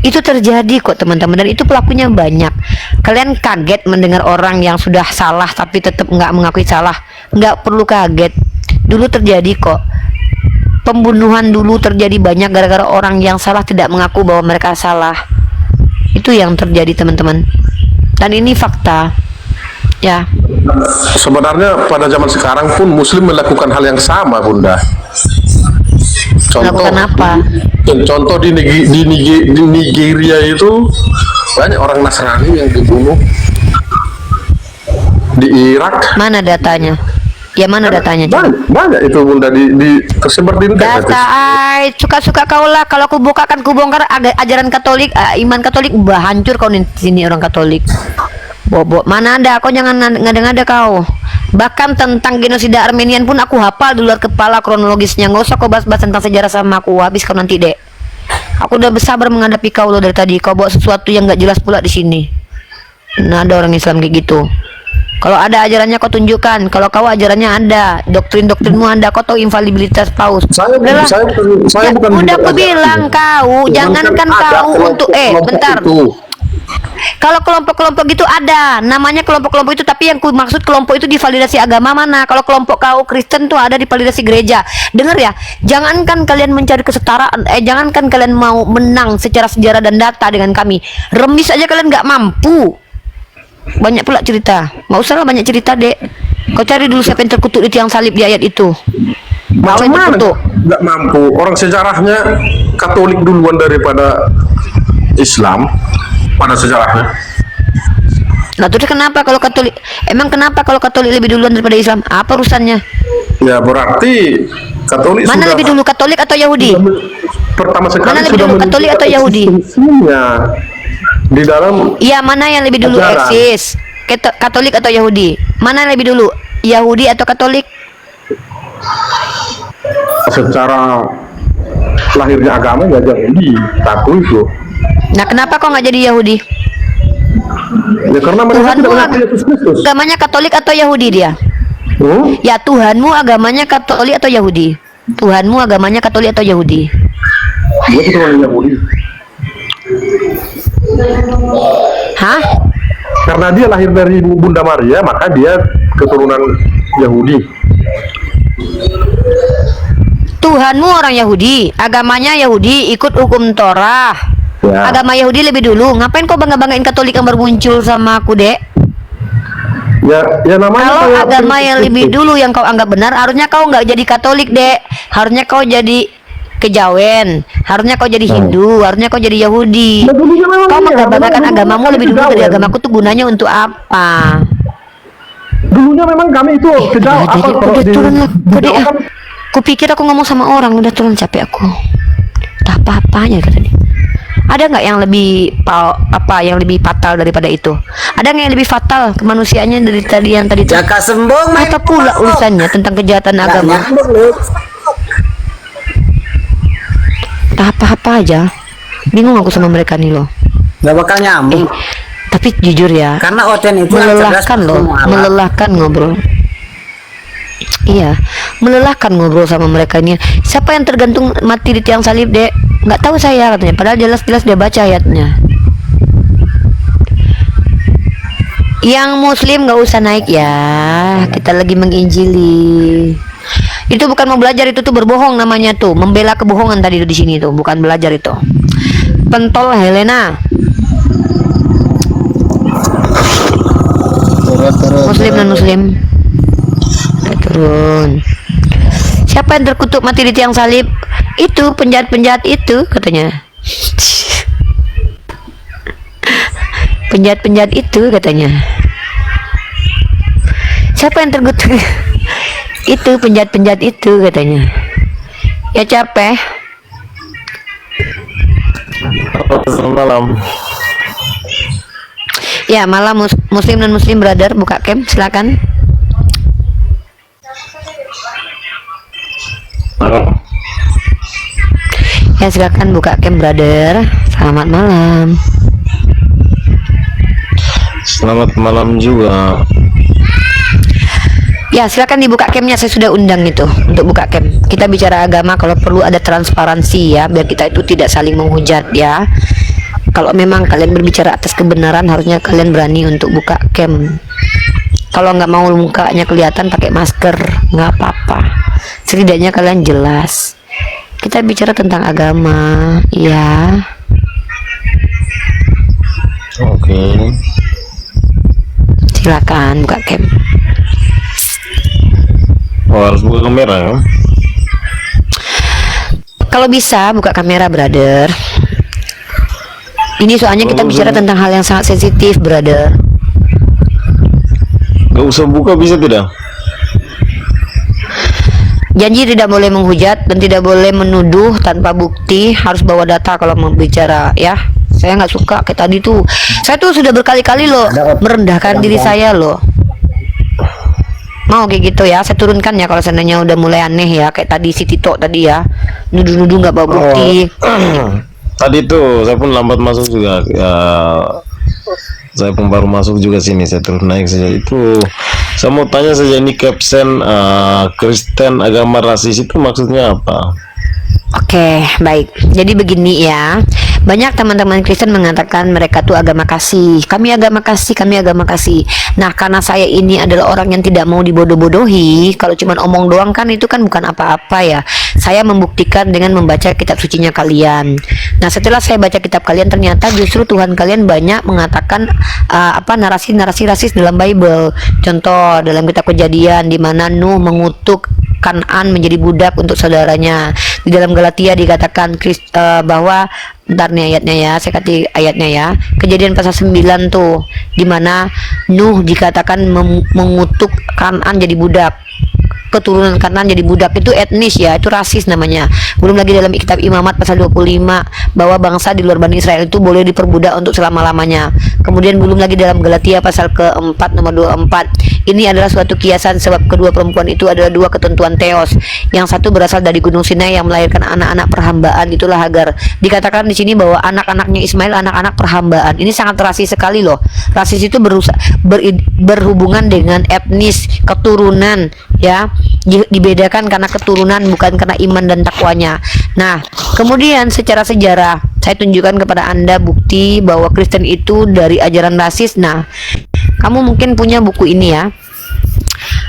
Itu terjadi kok teman-teman, dan itu pelakunya banyak. Kalian kaget mendengar orang yang sudah salah tapi tetap nggak mengakui salah? Nggak perlu kaget. Dulu terjadi kok. Pembunuhan dulu terjadi banyak gara-gara orang yang salah tidak mengaku bahwa mereka salah. Itu yang terjadi teman-teman. Dan ini fakta. Ya. Sebenarnya pada zaman sekarang pun muslim melakukan hal yang sama Bunda. Melakukan apa? Contoh di Nigeria itu banyak orang Nasrani yang dibunuh. Di Irak Mana datanya? Ya mana datanya? banyak itu Bunda tersebar di internet. Data ay suka-suka kau lah. Kalau aku bukakan ku bongkar ajaran Katolik, iman Katolik, hancur kau di sini orang Katolik. Bobo, mana ada? Kau jangan ngada-ngada kau. Bahkan tentang genosida Armenian pun aku hafal di luar kepala kronologisnya. Nggak usah kau bahas-bahas tentang sejarah sama aku. Habis kau nanti dek. Aku udah bersabar menghadapi kau loh dari tadi. Kau bawa sesuatu yang nggak jelas pula di sini. Nah, ada orang Islam kayak gitu. Kalau ada ajarannya kau tunjukkan. Kalau kau ajarannya ada, doktrin-doktrinmu ada, kau tahu infalibilitas Paus. Saya Udahlah. bukan Udah aku bilang bilang kau, jangankan kau untuk bentar. Kalau kelompok-kelompok gitu ada, namanya kelompok-kelompok itu, tapi yang ku maksud kelompok itu divalidasi agama mana? Kalau kelompok kau Kristen tuh ada di validasi gereja. Dengar ya, jangankan kalian mencari kesetaraan, jangankan kalian mau menang secara sejarah dan data dengan kami. Remis aja kalian nggak mampu. Banyak pula cerita. Nggak usah lah banyak cerita, Dek. Kau cari dulu siapa yang terkutuk di tiang salib di ayat itu. Kau yang terkutuk. Nggak mampu. Orang sejarahnya Katolik duluan daripada Islam pada sejarahnya. Nah terus kenapa kalau Katolik? Emang kenapa kalau Katolik lebih duluan daripada Islam? Apa urusannya? Ya berarti Katolik Mana sudah lebih dulu, Katolik atau Yahudi? pertama sekali Mana lebih sudah dulu, Katolik atau menunjukkan Yahudi? eksistensinya di dalam Iya, mana yang lebih dulu ajaran. eksis? Katolik atau Yahudi? Mana yang lebih dulu? Yahudi atau Katolik? secara lahirnya agama ya Yahudi, satu itu. Nah, kenapa kok nggak jadi Yahudi? Ya karena mereka Tuhanmu tidak mengakui Yesus Kristus. agamanya Katolik atau Yahudi dia? Ya, Tuhanmu agamanya Katolik atau Yahudi? Tuhanmu agamanya Katolik atau Yahudi? Dia keturunan Yahudi. Hah? Karena dia lahir dari Bunda Maria, maka dia keturunan Yahudi. Tuhanmu orang Yahudi, agamanya Yahudi, ikut hukum Torah. Ya. Agama Yahudi lebih dulu. Ngapain kau bangga-banggain Katolik yang baru muncul sama aku, Dek? Ya namanya Kalau kayak agama yang prinsip lebih itu. dulu yang kau anggap benar, harusnya kau nggak jadi Katolik, Dek. Harusnya kau jadi Kejawen, harusnya kau jadi Hindu, harusnya kau jadi Yahudi. Nah, dulunya memang Kau iya, menggambarkan memang agamamu dulu lebih dulu dari Kejawen. agamaku tuh gunanya untuk apa? Dulunya memang kami itu kejauh Udah, apa Dek, kalau udah di turun lah, udah, Dek, ah. kan Kupikir aku ngomong sama orang, udah turun capek aku. Tak apa-apanya kata dia. Ada nggak yang lebih yang lebih fatal daripada itu? Ada nggak yang lebih fatal kemanusiaannya dari tadi yang tadi itu? Jaka sembung main Apa pula urusannya tentang kejahatan agama? Tak apa-apa aja. Bingung aku sama mereka nih loh. Gak bakal nyambung. Tapi jujur ya, Karena Oten itu yang cerdas melelahkan loh, semua alat. melelahkan ngobrol. Iya, melelahkan ngobrol sama mereka ini. Siapa yang tergantung mati di tiang salib, Dek? Nggak tahu saya katanya. Padahal jelas-jelas dia baca ayatnya. Yang Muslim nggak usah naik ya. Kita lagi menginjili. Itu bukan mau belajar, itu tuh berbohong namanya tuh, membela kebohongan tadi di sini tuh, bukan belajar itu. Pentol Helena. Muslim dan Muslim. Turun. Siapa yang terkutuk mati di tiang salib? Itu penjahat-penjahat itu katanya. Penjahat-penjahat itu katanya. Siapa yang terkutuk? Itu penjahat-penjahat itu katanya. Ya capek. Malam. Ya malam Muslim dan Muslim brother, buka cam silakan. Ya silakan buka cam brother. Selamat malam. Selamat malam juga. Ya silakan dibuka camnya, saya sudah undang itu untuk buka cam. Kita bicara agama, kalau perlu ada transparansi ya, biar kita itu tidak saling menghujat ya. Kalau memang kalian berbicara atas kebenaran, harusnya kalian berani untuk buka cam. Kalau nggak mau mukanya kelihatan, pakai masker, nggak apa-apa. Setidaknya kalian jelas. Kita bicara tentang agama, ya. Oke. Silakan buka cam. Oh, harus buka kamera ya? Kalau bisa buka kamera, brother. Ini soalnya kita bicara tentang hal yang sangat sensitif, brother. Gak usah buka bisa tidak? Janji tidak boleh menghujat dan tidak boleh menuduh tanpa bukti, harus bawa data kalau mau bicara ya. Saya nggak suka kayak tadi tuh. Saya tuh sudah berkali-kali loh merendahkan diri saya loh. Mau kayak gitu ya, saya turunkan ya kalau seandainya udah mulai aneh ya, kayak tadi si Tito tadi ya, nuduh-nuduh nggak bawa bukti. Tadi tuh saya pun lambat masuk juga. Ya, saya pun baru masuk juga sini. Saya terus naik saja. Itu saya mau tanya saja, ini caption Kristen agama rasis itu maksudnya apa? Oke, baik. Jadi begini ya. Banyak teman-teman Kristen mengatakan mereka tuh agama kasih. Kami agama kasih, kami agama kasih. Nah, karena saya ini adalah orang yang tidak mau dibodoh-bodohi, kalau cuma omong doang kan itu kan bukan apa-apa ya. Saya membuktikan dengan membaca kitab sucinya kalian. Nah, setelah saya baca kitab kalian, ternyata justru Tuhan kalian banyak mengatakan narasi-narasi rasis dalam Bible. Contoh dalam kitab Kejadian di mana Nuh mengutuk Kanan menjadi budak untuk saudaranya. Di dalam Galatia dikatakan bahwa, bentar nih ayatnya ya, saya kati ayatnya ya. Kejadian pasal 9 tuh, di mana Nuh dikatakan mengutuk Kanan jadi budak. Keturunan Kanan jadi budak itu etnis ya, itu rasis namanya. Belum lagi dalam kitab Imamat pasal 25 bahwa bangsa di luar Bani Israel itu boleh diperbudak untuk selama-lamanya. Kemudian belum lagi dalam Galatia pasal ke-4 nomor 24. Ini adalah suatu kiasan sebab kedua perempuan itu adalah dua ketentuan teos. Yang satu berasal dari Gunung Sinai yang melahirkan anak-anak perhambaan, itulah Hagar. Dikatakan di sini bahwa anak-anaknya Ismail anak-anak perhambaan. Ini sangat rasis sekali loh. Rasis itu berhubungan dengan etnis, keturunan ya. Dibedakan karena keturunan, bukan karena iman dan takwanya. Nah, kemudian secara sejarah saya tunjukkan kepada Anda bukti bahwa Kristen itu dari ajaran rasis. Nah, kamu mungkin punya buku ini ya.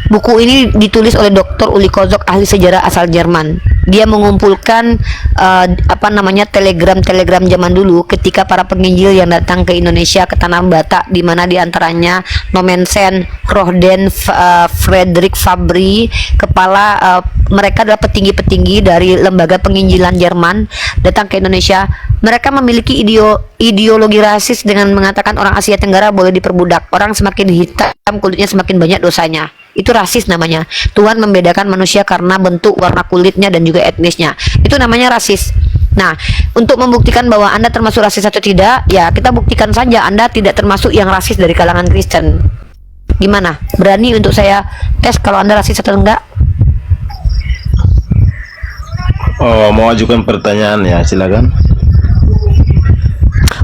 Buku ini ditulis oleh Dr. Uli Kozok, ahli sejarah asal Jerman. Dia mengumpulkan telegram zaman dulu ketika para penginjil yang datang ke Indonesia, ke tanah Batak, di mana diantaranya Nomensen, Rohden, Frederick Fabry, kepala mereka adalah petinggi-petinggi dari lembaga penginjilan Jerman datang ke Indonesia. Mereka memiliki ideologi rasis dengan mengatakan orang Asia Tenggara boleh diperbudak, orang semakin hitam kulitnya semakin banyak dosanya. Itu rasis namanya. Tuhan membedakan manusia karena bentuk, warna kulitnya, dan juga etnisnya. Itu namanya rasis. Nah, untuk membuktikan bahwa Anda termasuk rasis atau tidak, ya kita buktikan saja Anda tidak termasuk yang rasis dari kalangan Kristen. Gimana? Berani untuk saya tes kalau Anda rasis atau enggak? Oh, mau ajukan pertanyaan ya, silakan.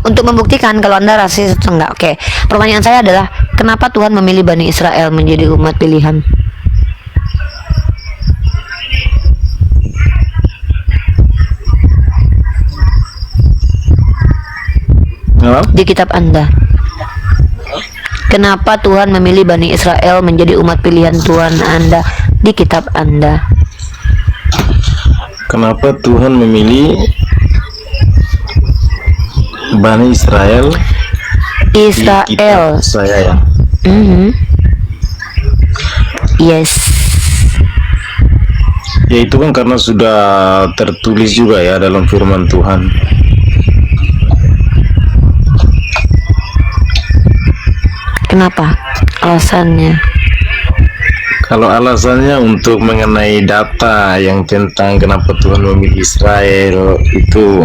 Untuk membuktikan kalau Anda rasis atau enggak. Oke. Pertanyaan saya adalah, kenapa Tuhan memilih Bani Israel menjadi umat pilihan? Halo? Di kitab Anda. Kenapa Tuhan memilih Bani Israel menjadi umat pilihan Tuhan Anda di kitab Anda? Kenapa Tuhan memilih Bani Israel di kitab saya ya? Yes. Ya itu kan karena sudah tertulis juga ya dalam firman Tuhan. Kenapa? Alasannya? Kalau alasannya untuk mengenai data yang tentang kenapa Tuhan memilih Israel itu,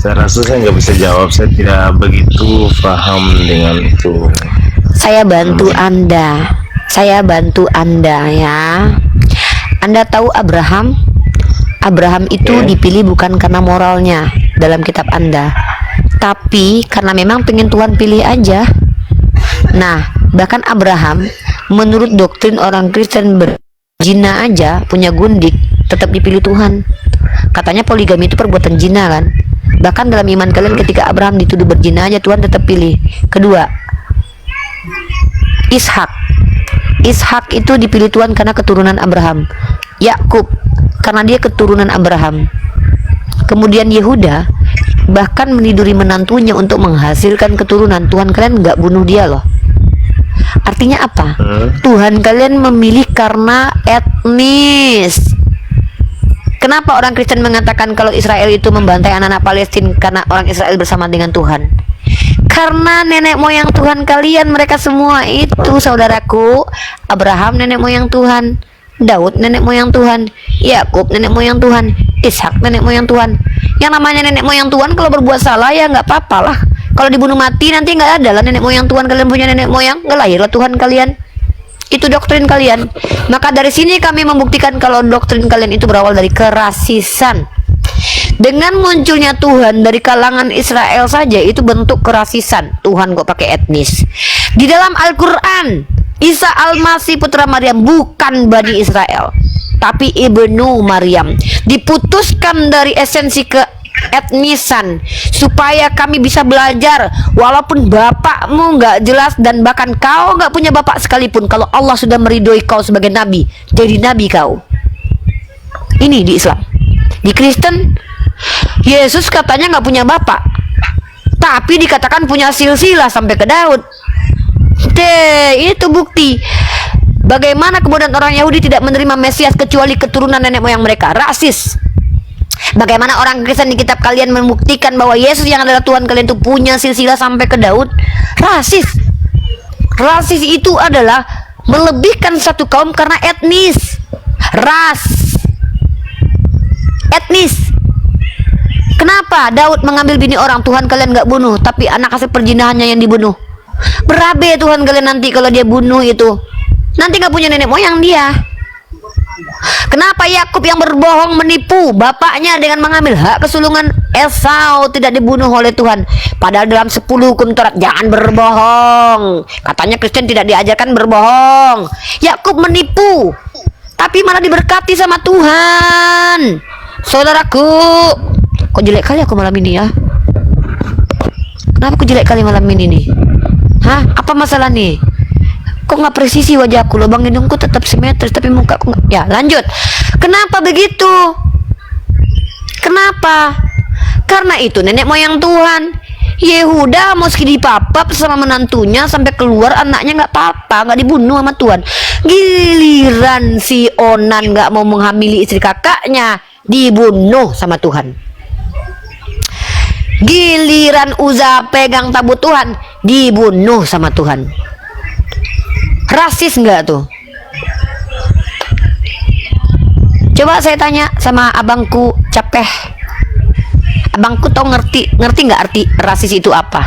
saya rasa saya nggak bisa jawab. Saya tidak begitu paham dengan itu. Saya bantu Anda. Saya bantu Anda ya. Anda tahu Abraham? Abraham itu dipilih bukan karena moralnya dalam kitab Anda, tapi karena memang pengen Tuhan pilih aja. Nah, bahkan Abraham menurut doktrin orang Kristen berzina aja, punya gundik, tetap dipilih Tuhan. Katanya poligami itu perbuatan zina kan. Bahkan dalam iman kalian ketika Abraham dituduh berzina aja Tuhan tetap pilih. Kedua, Ishak. Ishak itu dipilih Tuhan karena keturunan Abraham. Yakub karena dia keturunan Abraham. Kemudian Yehuda bahkan meniduri menantunya untuk menghasilkan keturunan. Tuhan kalian nggak bunuh dia loh. Artinya apa? Tuhan kalian memilih karena etnis. Kenapa orang Kristen mengatakan kalau Israel itu membantai anak-anak Palestina karena orang Israel bersama dengan Tuhan? Karena nenek moyang Tuhan kalian, mereka semua itu saudaraku. Abraham nenek moyang Tuhan, Daud nenek moyang Tuhan, Yakub nenek moyang Tuhan, Ishak nenek moyang Tuhan. Yang namanya nenek moyang Tuhan kalau berbuat salah ya nggak apa-apa lah. Kalau dibunuh mati nanti nggak ada lah nenek moyang Tuhan kalian punya nenek moyang, nggak lahirlah Tuhan kalian. Itu doktrin kalian. Maka dari sini kami membuktikan kalau doktrin kalian itu berawal dari kerasisan. Dengan munculnya Tuhan dari kalangan Israel saja itu bentuk kerasisan. Tuhan kok pakai etnis. Di dalam Al-Quran, Isa Al-Masih putra Maryam bukan Bani Israel, tapi Ibnu Maryam. Diputuskan dari esensi keetnisan supaya kami bisa belajar. Walaupun bapakmu nggak jelas dan bahkan kau nggak punya bapak sekalipun, kalau Allah sudah meridhoi kau sebagai nabi, jadi nabi kau. Ini di Islam. Di Kristen, Yesus katanya nggak punya bapak, tapi dikatakan punya silsilah sampai ke Daud. Itu bukti bagaimana kemudian orang Yahudi tidak menerima Mesias kecuali keturunan nenek moyang mereka. Rasis. Bagaimana orang Kristen di kitab kalian membuktikan bahwa Yesus yang adalah Tuhan kalian itu punya silsilah sampai ke Daud? Rasis. Rasis itu adalah melebihkan satu kaum karena etnis. Ras. Etnis. Kenapa Daud mengambil bini orang Tuhan kalian nggak bunuh, tapi anak hasil perjinahannya yang dibunuh? Berabe Tuhan kalian nanti kalau dia bunuh itu. Nanti nggak punya nenek moyang dia. Kenapa Yakub yang berbohong menipu bapaknya dengan mengambil hak kesulungan Esau tidak dibunuh oleh Tuhan? Padahal dalam 10 hukum Taurat jangan berbohong. Katanya Kristen tidak diajarkan berbohong. Yakub menipu, tapi malah diberkati sama Tuhan. Saudaraku, kok jelek kali aku malam ini ya? Kenapa aku jelek kali malam ini nih? Hah? Apa masalah nih? Kok nggak presisi wajahku, lubang hidungku tetap simetris tapi muka aku nggak. Ya lanjut. Kenapa begitu? Kenapa? Karena itu nenek moyang Tuhan. Yehuda meski dipapap sama menantunya sampai keluar anaknya nggak apa-apa, nggak dibunuh sama Tuhan. Giliran si Onan nggak mau menghamili istri kakaknya, dibunuh sama Tuhan. Giliran Uza pegang tabut Tuhan, dibunuh sama Tuhan. Rasis nggak tuh? Coba saya tanya sama abangku Capeh. Abangku tau ngerti nggak arti rasis itu apa?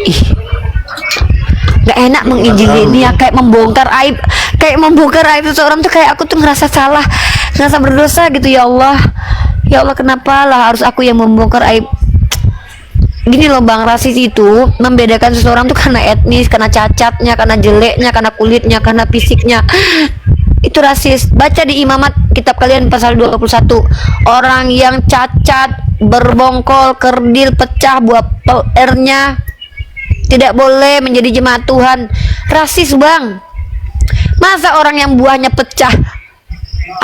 Ih, nggak enak menginjili ini ya, kayak membongkar aib seseorang tuh, kayak aku tuh ngerasa salah, ngerasa berdosa gitu. Ya Allah, ya Allah, kenapa lah harus aku yang membongkar aib? Gini loh bang, rasis itu membedakan seseorang tuh karena etnis, karena cacatnya, karena jeleknya, karena kulitnya, karena fisiknya. Itu rasis. Baca di Imamat kitab kalian pasal 21. Orang yang cacat, berbongkol, kerdil, pecah, buah R-nya tidak boleh menjadi jemaat Tuhan. Rasis bang. Masa orang yang buahnya pecah?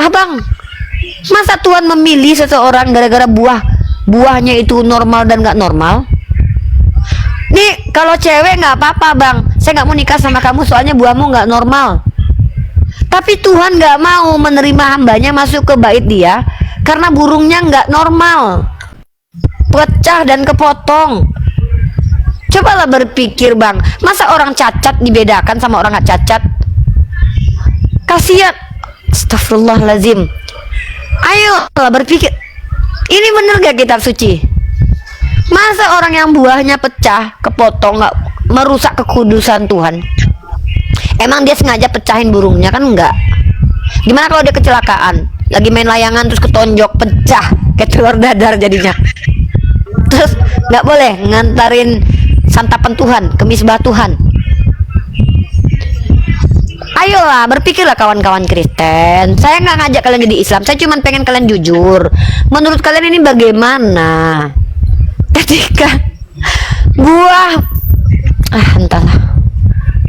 Bang, masa Tuhan memilih seseorang gara-gara buahnya itu normal dan nggak normal? Nih kalau cewek nggak apa-apa bang, saya nggak mau nikah sama kamu soalnya buahmu nggak normal. Tapi Tuhan nggak mau menerima hambanya masuk ke bait dia karena burungnya nggak normal, pecah dan kepotong. Cobalah berpikir bang, masa orang cacat dibedakan sama orang nggak cacat? Kasihan. Astagfirullahaladzim. Ayo lah berpikir, ini bener gak kitab suci? Masa orang yang buahnya pecah, kepotong, nggak merusak kekudusan Tuhan? Emang dia sengaja pecahin burungnya? Kan enggak. Gimana kalau dia kecelakaan, lagi main layangan terus ketonjok, pecah kayak telur dadar jadinya? Terus nggak boleh ngantarin santapan Tuhan ke misbah Tuhan? Ayolah berpikirlah kawan-kawan Kristen. Saya nggak ngajak kalian jadi Islam, saya cuma pengen kalian jujur. Menurut kalian ini bagaimana ketika buah entahlah,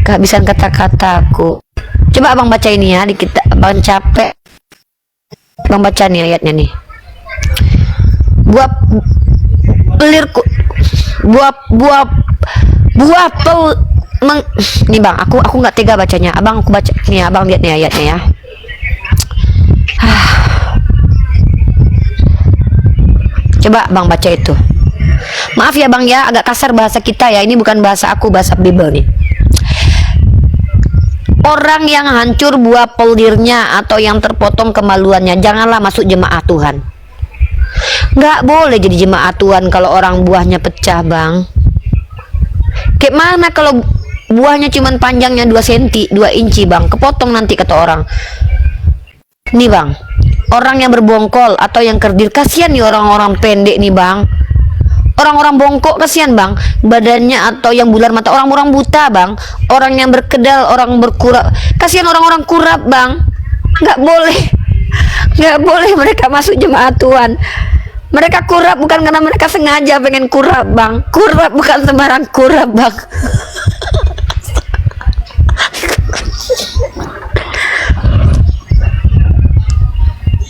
kehabisan kata-kataku. Coba abang baca ini ya, di kita abang capek. Abang baca nih ayatnya nih. Buah pelirku, buah nih bang, aku nggak tega bacanya. Abang aku baca nih, abang lihat nih ayatnya ya. Coba abang baca itu. Maaf ya bang ya, agak kasar bahasa kita ya. Ini bukan bahasa aku, bahasa Bible nih. Orang yang hancur buah pelirnya atau yang terpotong kemaluannya, janganlah masuk jemaat Tuhan. Nggak boleh jadi jemaat Tuhan kalau orang buahnya pecah bang. Kayak mana kalau buahnya cuman panjangnya 2 cm, 2 inci bang, kepotong nanti kata orang. Nih bang, orang yang berbongkol atau yang kerdil, kasihan nih orang-orang pendek nih bang. Orang-orang bongkok kasihan bang, badannya, atau yang bular mata, orang-orang buta bang, orang yang berkedal, orang berkurap, kasihan orang-orang kurap bang. Nggak boleh mereka masuk jemaat Tuhan. Mereka kurap bukan karena mereka sengaja pengen kurap bang. Kurap bukan sembarang kurap bang.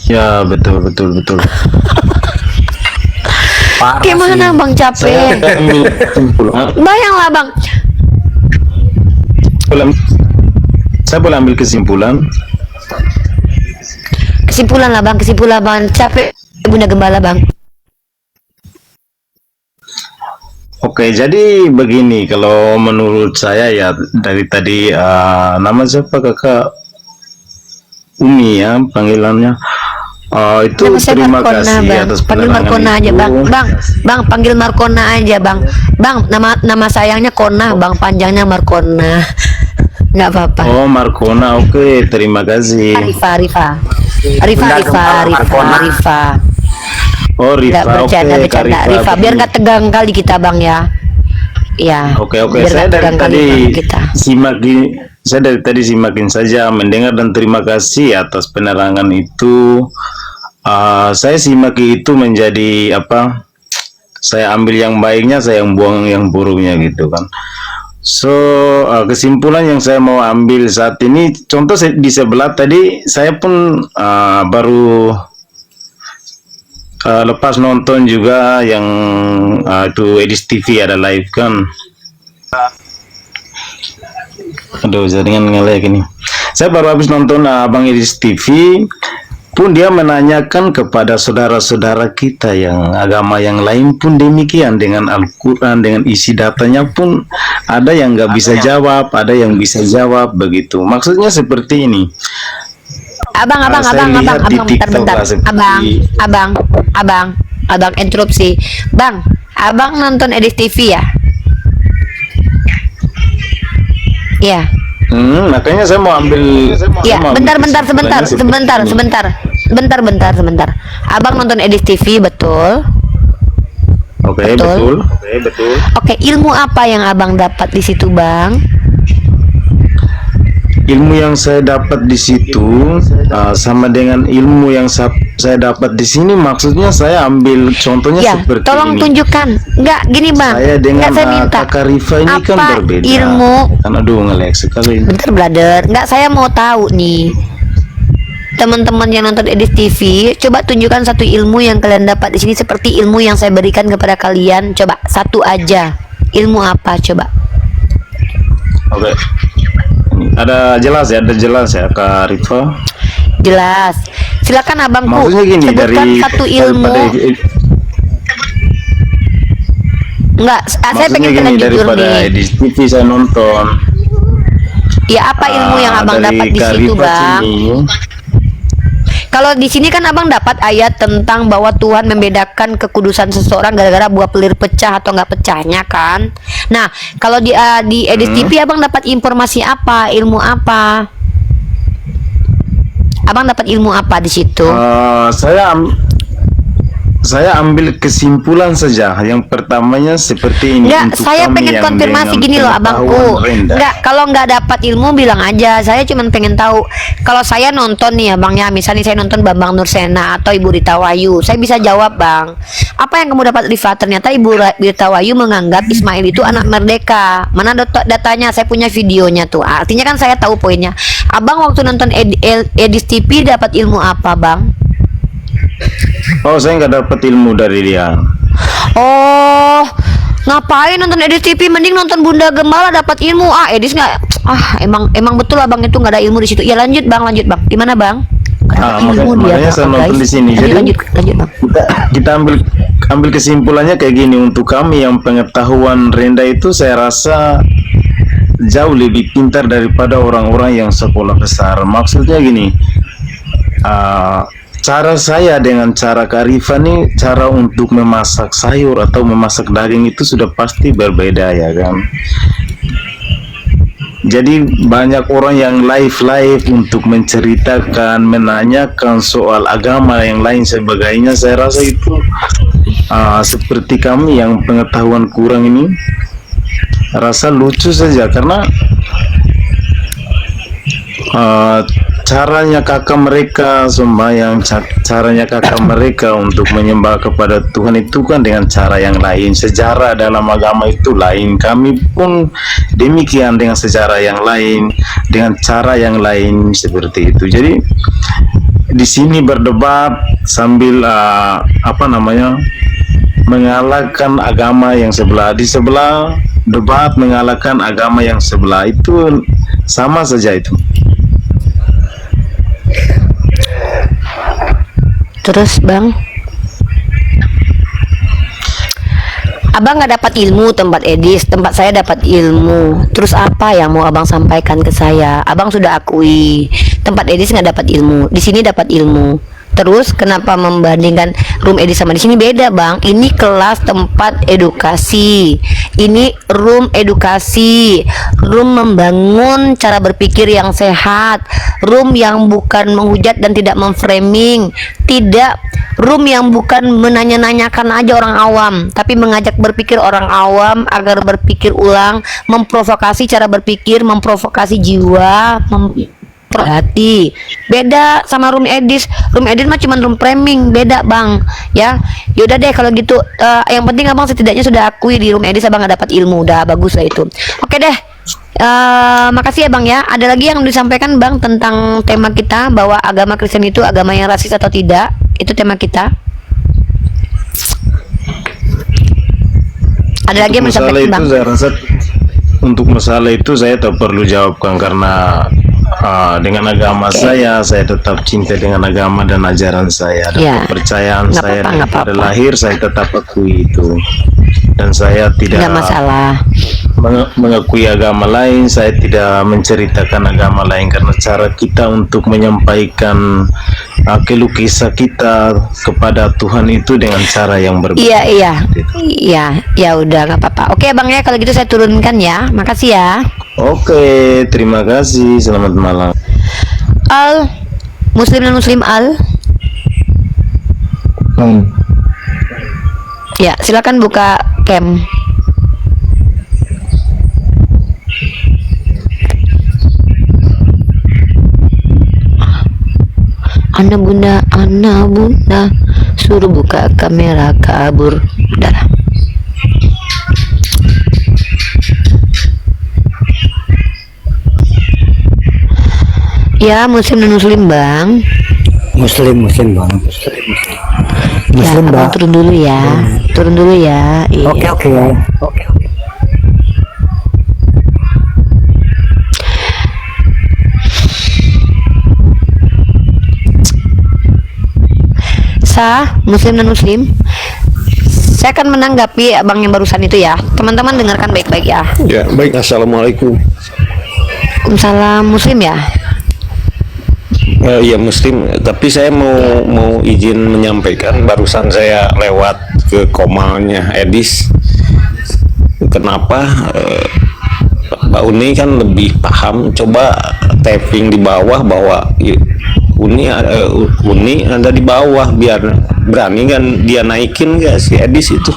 Ya betul. Gimana bang, capek? Bayanglah bang. Saya boleh ambil kesimpulan. Kesimpulan lah bang, capek Bunda Gembala bang. Oke, jadi begini, kalau menurut saya ya dari tadi nama siapa kakak Umi ya panggilannya. Itu Nama saya terima Markona, kasih bang. atas Panggil penerangan Markona aja itu. bang, panggil Markona aja bang. Nama sayangnya Kona bang, panjangnya Markona. Nggak apa-apa. Oh Markona, oke, terima kasih. Rifa. Oh Nggak Rifa, oke, bercanda Kak Rifa, biar nggak tegang kali kita bang ya. Ya. Oke, biar saya nggak dari tegang kali tadi bang, kita. simakin saja mendengar dan terima kasih atas penerangan itu. Saya simaki itu menjadi apa? Saya ambil yang baiknya, saya yang buang yang buruknya gitu kan. So kesimpulan yang saya mau ambil saat ini, contoh di sebelah tadi saya pun baru lepas nonton juga yang itu Edis TV ada live kan. Aduh, jaringan ngelek ini. Saya baru habis nonton Abang Edis TV, pun dia menanyakan kepada saudara-saudara kita yang agama yang lain pun demikian, dengan Al-Quran, dengan isi datanya pun ada yang nggak bisa jawab, ada yang bisa jawab begitu. Maksudnya seperti ini. Abang, Saya lihat di TikTok bentar. lah seperti- Abang interupsi. Bang, abang nonton Edis TV ya? Iya. Makanya saya mau ambil. Iya, saya mau ambil kesimpulannya sebentar. Abang nonton Edis TV, betul? Oke, Betul. betul. Oke, ilmu apa yang abang dapat di situ, Bang? Ilmu yang saya dapat di situ sama dengan ilmu yang saya dapat di sini. Maksudnya saya ambil contohnya Ya, seperti tolong ini. tunjukkan. Enggak, gini Bang. Saya dengan Enggak, saya minta. Kakak Rifa ini kan Apa berbeda. ilmu? Kan aduh ngelek sekali. Bentar, brother. Enggak, saya mau tahu nih. Teman-teman yang nonton Edis TV, coba tunjukkan satu ilmu yang kalian dapat di sini seperti ilmu yang saya berikan kepada kalian. Coba satu aja. Ilmu apa coba? Oke. Ada jelas ya Kak Rifa. Jelas. Silakan abangku. Maksudnya gini, Sebutkan satu ilmu. Enggak, saya Maksudnya pengen gini, kalian jujur daripada nih. di TV saya nonton. Ya, apa ilmu yang abang dari dapat di Kak situ, Rifa Bang? sini, Kalau di sini kan abang dapat ayat tentang bahwa Tuhan membedakan kekudusan seseorang gara-gara buah pelir pecah atau nggak pecahnya kan. Nah, kalau di Edis TV abang dapat informasi apa, ilmu apa? Abang dapat ilmu apa di situ? saya ambil kesimpulan saja. Yang pertamanya seperti ini. Enggak, untuk saya kami pengen yang konfirmasi dengan gini loh abangku. pengetahuan rendah. Enggak, kalau nggak dapat ilmu bilang aja. Saya cuma pengen tahu. Kalau saya nonton nih abangnya, misalnya saya nonton Bambang Nursena atau Ibu Rita Wahyu, saya bisa jawab, Bang. Apa yang kamu dapat Rifa? Ternyata Ibu Rita Wahyu menganggap Ismail itu anak merdeka. Mana datanya? Saya punya videonya tuh. Artinya kan saya tahu poinnya. Abang waktu nonton Edis TV dapat ilmu apa, Bang? Oh, saya nggak dapat ilmu dari dia. Oh, ngapain nonton Edis TV? Mending nonton Bunda Gembala dapat ilmu. Edis nggak. Emang betul abang itu nggak ada ilmu di situ. Ya lanjut bang. Di mana bang? Makanya saya nonton di sini. Jadi Lanjut bang. kita ambil kesimpulannya kayak gini. Untuk kami yang pengetahuan rendah itu, saya rasa jauh lebih pintar daripada orang-orang yang sekolah besar. Maksudnya gini. Cara saya dengan cara Kak Rifa nih, cara untuk memasak sayur atau memasak daging itu sudah pasti berbeda ya kan. Jadi banyak orang yang live untuk menceritakan, menanyakan soal agama yang lain sebagainya. Saya rasa itu seperti kami yang pengetahuan kurang ini, rasa lucu saja karena caranya kakak mereka sembahyang, caranya kakak mereka untuk menyembah kepada Tuhan itu kan dengan cara yang lain. Sejarah dalam agama itu lain. Kami pun demikian dengan sejarah yang lain, dengan cara yang lain seperti itu. Jadi di sini berdebat sambil mengalahkan agama yang sebelah. Di sebelah debat mengalahkan agama yang sebelah, itu sama saja itu. Terus bang, abang nggak dapat ilmu tempat Edis, tempat saya dapat ilmu. Terus apa yang mau abang sampaikan ke saya? Abang sudah akui tempat Edis nggak dapat ilmu, di sini dapat ilmu. Terus kenapa membandingkan room Edis sama di sini? Beda bang, ini kelas tempat edukasi, ini room edukasi, room membangun cara berpikir yang sehat, room yang bukan menghujat dan tidak memframing, tidak room yang bukan menanya-nanyakan aja orang awam, tapi mengajak berpikir orang awam agar berpikir ulang, memprovokasi cara berpikir, memprovokasi jiwa, hati. Beda sama room Edis. Room Edis mah cuma room framing, beda bang. Ya, yaudah deh kalau gitu. Yang penting abang setidaknya sudah akui di room Edis abang nggak dapat ilmu, udah bagus lah itu. Oke deh. Makasih ya bang ya. Ada lagi yang disampaikan bang tentang tema kita bahwa agama Kristen itu agama yang rasis atau tidak? Itu tema kita. Ada lagi yang masalah disampaikan, itu Bang? saya rasa untuk masalah itu saya tak perlu jawabkan karena dengan agama saya tetap cinta dengan agama dan ajaran saya dan Ya. kepercayaan Nggak saya apa-apa, nggak dari apa-apa. lahir saya tetap akui itu, dan saya tidak Nggak masalah. mengakui agama lain, saya tidak menceritakan agama lain karena cara kita untuk menyampaikan keluh kesah kita kepada Tuhan itu dengan cara yang berbeda. Iya, ya udah nggak apa-apa. Oke Bang ya, kalau gitu saya turunkan ya. Makasih ya. Oke, terima kasih. Selamat malam. Al, Muslim dan Muslim Al. Ya, silakan buka cam. Anak bunda, suruh buka kamera kabur. Udahlah. Ya, Muslim dan Muslim Bang. Muslim bang. Ya, abang turun dulu ya. Turun dulu ya. Iya. Oke. Sah, Muslim dan Muslim. Saya akan menanggapi abang yang barusan itu ya. Teman-teman dengarkan baik-baik ya. Ya, baik. Assalamualaikum. Waalaikumsalam. Muslim ya. Iya Muslim, tapi saya mau izin menyampaikan, barusan saya lewat ke komalnya Edis. Kenapa Mbak Uni kan lebih paham, coba tapping di bawah bahwa Uni ada di bawah, biar berani kan dia naikin gak si Edis itu.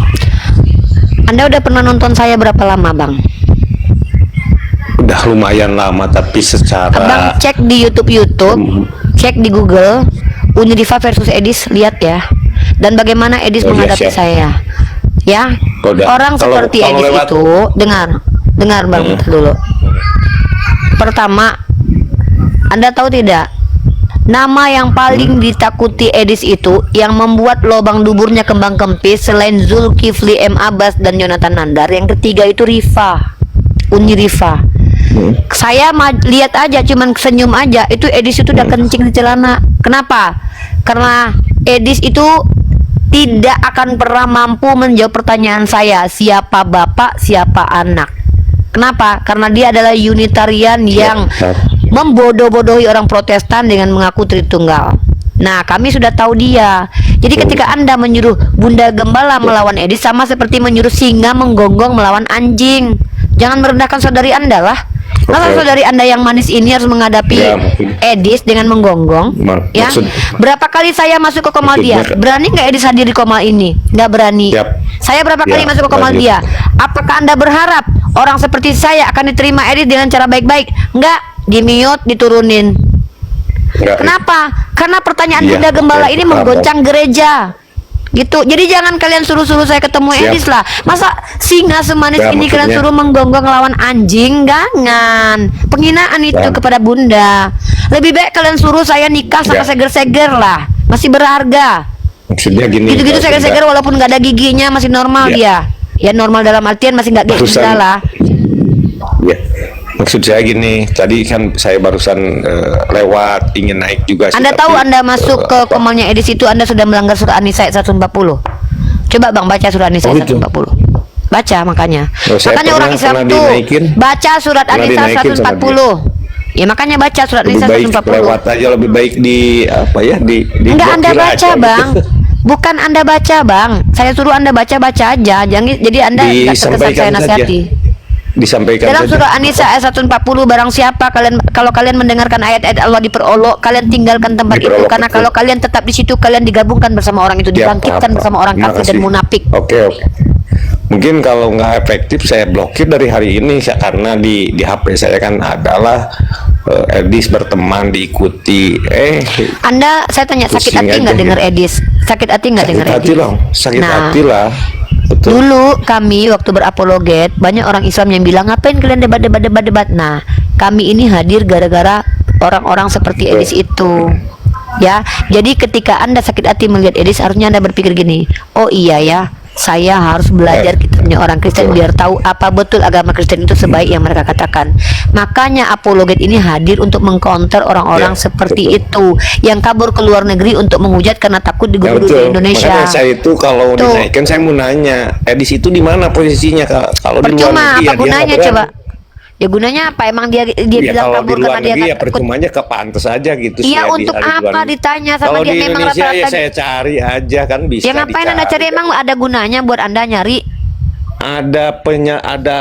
Anda udah pernah nonton saya berapa lama Bang? Udah lumayan lama, tapi secara Abang cek di YouTube, cek di Google, Uniriva versus Edis, lihat ya. Dan bagaimana Edis Oh, iya, menghadapi siap. saya. Ya, orang seperti Edis lewat- itu, dengar Bang bentar dulu. Pertama, Anda tahu tidak? Nama yang paling ditakuti Edis itu, yang membuat lubang duburnya kembang kempis selain Zulkifli M. Abbas dan Yonatan Nandar, yang ketiga itu Rifa, Uniriva. Saya lihat aja, cuman senyum aja, itu Edis itu udah kencing di celana. Kenapa? Karena Edis itu tidak akan pernah mampu menjawab pertanyaan saya, siapa bapak, siapa anak. Kenapa? Karena dia adalah Unitarian yang membodoh-bodohi orang Protestan dengan mengaku Tritunggal. Nah, kami sudah tahu dia. Jadi ketika Anda menyuruh Bunda Gembala melawan Edis, sama seperti menyuruh singa menggonggong melawan anjing. Jangan merendahkan saudari Anda lah. Masa saudari Anda yang manis ini harus menghadapi Ya, mungkin. Edis dengan menggonggong? Ya. Berapa kali saya masuk ke komal dia? Berani nggak Edis hadir di komal ini? Nggak berani. Siap. Saya berapa kali Ya, masuk ke komal lanjut. dia? Apakah Anda berharap orang seperti saya akan diterima Edis dengan cara baik-baik? Nggak, di-mute, diturunin. Enggak. Kenapa? Karena pertanyaan Iya, Bunda Gembala betul, ini paham. menggoncang gereja. Gitu. Jadi jangan kalian suruh-suruh saya ketemu Siap. Edis lah. Masa singa semanis Ya, ini kalian maksudnya- suruh menggonggong lawan anjing? Jangan. Penghinaan itu Ya. kepada Bunda. Lebih baik kalian suruh saya nikah sama Ya. seger-seger lah. Masih berharga. Maksudnya gini. Gitu-gitu Mbak seger-seger Bunda. walaupun nggak ada giginya masih normal Ya. dia. Ya normal dalam artian masih nggak Barusan- gila lah. Ya, maksud saya gini, tadi kan saya barusan lewat ingin naik juga sih, Anda tapi, tahu Anda masuk ke apa, komalnya Edis itu Anda sudah melanggar surah An-Nisa ayat 140. Coba Bang baca surah An-Nisa ayat gitu. 140. Baca makanya. Oh, saya Makanya orang Islam pernah tuh dinaikin. baca surat Pernah An-Nisa dinaikin sama 140. Ya makanya baca surat lebih An-Nisa baik 140. lewat aja, lebih baik di apa ya, di Enggak Anda blokir baca aja, Bang. gitu. Bukan Anda baca Bang. Saya suruh Anda baca aja. Jangan jadi Anda nggak terkesan Disampaikan saya saja. nasihati. Disampaikan Dalam saja. surah An-Nisa ayat 140, barang siapa kalau kalian mendengarkan ayat-ayat Allah diperolok, kalian tinggalkan tempat itu, Diperolok, karena betul. kalau kalian tetap di situ kalian digabungkan bersama orang itu, Ya, dibangkitkan paham, bersama orang paham. kafir dan Makasih. munafik. Oke. Mungkin kalau nggak efektif saya blokir dari hari ini, karena di HP saya kan adalah Edis berteman, diikuti. Saya tanya, sakit Pusing hati nggak aja dengar gitu. Edis? Sakit hati nggak dengar sakit hati Edis? lah, sakit Nah, hati lah. Betul. dulu kami waktu berapologet banyak orang Islam yang bilang ngapain kalian debat. Nah, kami ini hadir gara-gara orang-orang seperti Edis itu. Ya, jadi ketika Anda sakit hati melihat Edis, harusnya Anda berpikir gini, oh iya ya, Saya harus belajar kita punya orang Kristen biar tahu apa betul agama Kristen itu sebaik yang mereka katakan. Makanya apologet ini hadir untuk mengcounter orang-orang seperti itu yang kabur ke luar negeri untuk menghujat karena takut digubur di Indonesia. Makanya saya itu kalau dinaikkan saya mau nanya, Edis itu di mana posisinya Kak? Kalau di luar Percuma, negeri apa ya dia gunanya nggak berani. coba? Ya gunanya apa? Emang dia Ya bilang kalau kabur di luar karena dia negeri ya nggak takut. percumanya ke pantas aja gitu. Iya, saya untuk di luar apa negeri. ditanya sama Kalau dia? di Memang Indonesia ya rata-rata saya cari aja kan bisa. ya ngapain Anda cari? Emang ada gunanya buat Anda nyari? Ada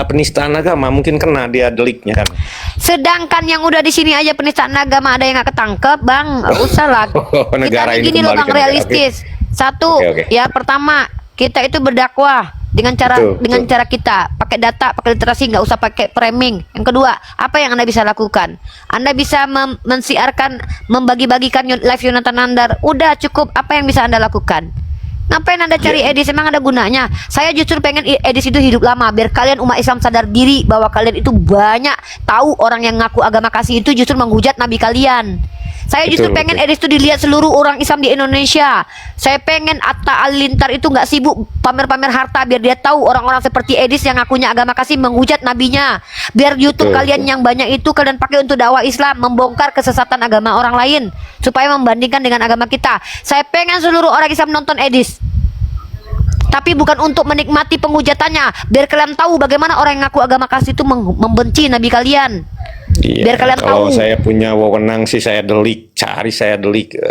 penistaan agama mungkin kena dia deliknya kan. Sedangkan yang udah di sini aja penistaan agama ada yang nggak ketangkep, Bang. Nggak usah lah. Negara Kita ini gini loh, kembali Bang, ke negara. realistis. Satu, Oke. ya pertama kita itu berdakwah dengan cara cara kita pakai data, pakai literasi, nggak usah pakai framing. Yang kedua, apa yang Anda bisa lakukan? Anda bisa mensiarkan, membagi-bagikan live Yonatan Nandar. Udah cukup. Apa yang bisa Anda lakukan? Ngapain Anda cari Edis? Emang ada gunanya? Saya justru pengen Edis itu hidup lama biar kalian umat Islam sadar diri bahwa kalian itu banyak tahu orang yang ngaku agama kasih itu justru menghujat nabi kalian. Saya justru pengen Edis itu dilihat seluruh orang Islam di Indonesia. Saya pengen Atta Halilintar itu nggak sibuk pamer-pamer harta biar dia tahu orang-orang seperti Edis yang ngakunya agama kasih menghujat nabinya. Biar YouTube kalian yang banyak itu kalian pakai untuk dakwah Islam, membongkar kesesatan agama orang lain supaya membandingkan dengan agama kita. Saya pengen seluruh orang Islam nonton Edis. Tapi bukan untuk menikmati penghujatannya, biar kalian tahu bagaimana orang yang ngaku agama kasih itu membenci nabi kalian. Iya, Biar kalian kalau tahu. saya punya wewenang sih saya delik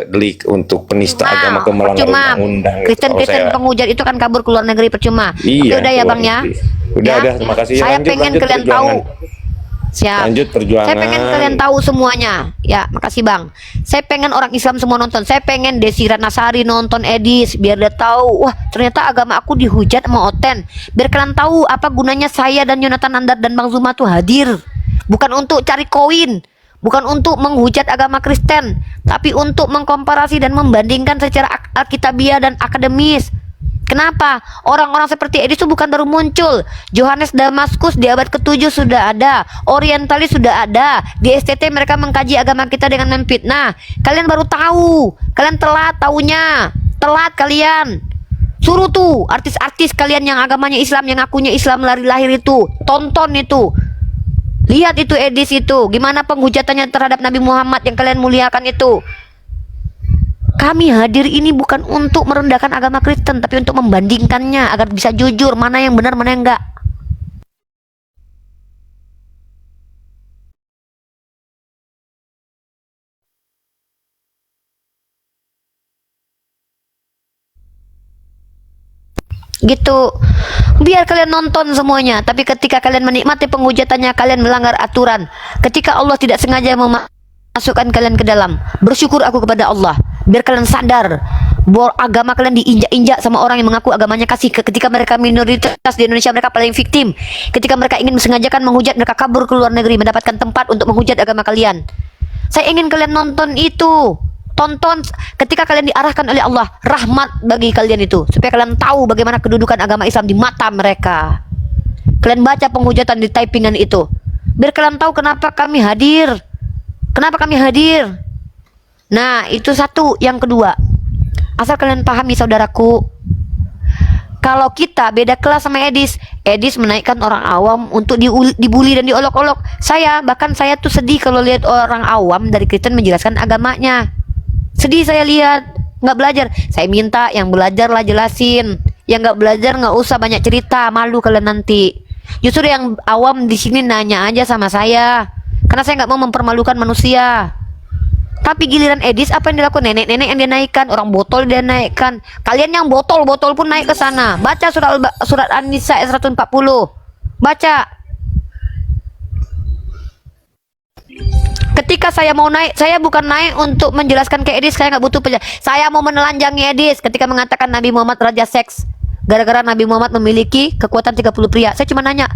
delik untuk penista agama ke melanggar percuma. undang-undang. gitu. Kristen Kalau saya- penghujat itu kan kabur ke luar negeri percuma. Iya, Oke, udah ya keluar Bang ya. negeri. Udah, terima kasih. Saya Lanjut, pengen lanjut kalian perjuangan. tahu. Siap. Lanjut perjuangan. Saya pengen kalian tahu semuanya. Ya, makasih Bang. Saya pengen orang Islam semua nonton. Saya pengen Desi Ratnasari nonton Edis biar dia tahu, wah, ternyata agama aku dihujat sama Oten. Biar kalian tahu apa gunanya saya dan Yonatan Nandar dan Bang Zuma tuh hadir. Bukan untuk cari koin, bukan untuk menghujat agama Kristen, tapi untuk mengkomparasi dan membandingkan secara alkitabiah dan akademis. Kenapa? Orang-orang seperti Edis itu bukan baru muncul. Johannes Damaskus di abad ke-7 sudah ada. Orientalis sudah ada. Di STT mereka mengkaji agama kita dengan memfitnah. Kalian baru tahu. Kalian telat taunya. Telat kalian. Suruh tuh artis-artis kalian yang agamanya Islam, yang akunya Islam lari lahir itu. Tonton itu. Lihat itu Edis itu. Gimana penghujatannya terhadap Nabi Muhammad yang kalian muliakan itu. Kami hadir ini bukan untuk merendahkan agama Kristen, tapi untuk membandingkannya agar bisa jujur mana yang benar, mana yang enggak. Gitu. Biar kalian nonton semuanya, tapi ketika kalian menikmati penghujatannya, kalian melanggar aturan. Ketika Allah tidak sengaja memasukkan kalian ke dalam, bersyukur aku kepada Allah. Biar kalian sadar bahwa agama kalian diinjak-injak sama orang yang mengaku agamanya kasih. Ketika mereka minoritas di Indonesia, mereka paling victim. Ketika mereka ingin sengajakan menghujat, mereka kabur ke luar negeri mendapatkan tempat untuk menghujat agama kalian. Saya ingin kalian nonton itu. Tonton ketika kalian diarahkan oleh Allah, rahmat bagi kalian itu, supaya kalian tahu bagaimana kedudukan agama Islam di mata mereka. Kalian baca penghujatan di typingan itu, biar kalian tahu kenapa kami hadir. Kenapa kami hadir? Nah, itu satu. Yang kedua, asal kalian pahami saudaraku, kalau kita beda kelas sama Edis. Edis menaikkan orang awam untuk dibully dan diolok-olok. Bahkan saya tuh sedih kalau lihat orang awam dari Kristen menjelaskan agamanya. Sedih saya lihat, nggak belajar. Saya minta yang belajar lah jelasin, yang nggak belajar nggak usah banyak cerita, malu kalian nanti. Justru yang awam di sini nanya aja sama saya, karena saya nggak mau mempermalukan manusia. Tapi giliran Edis, apa yang dilakukan? Nenek-nenek yang dia naikkan, orang botol dia naikkan. Kalian yang botol-botol pun naik ke sana. Baca surat An-Nisa ayat 140. Baca. Ketika saya mau naik, saya bukan naik untuk menjelaskan ke Edis, saya nggak butuh penjelasan. Saya mau menelanjangi Edis ketika mengatakan Nabi Muhammad raja seks. Gara-gara Nabi Muhammad memiliki kekuatan 30 pria. Saya cuma nanya,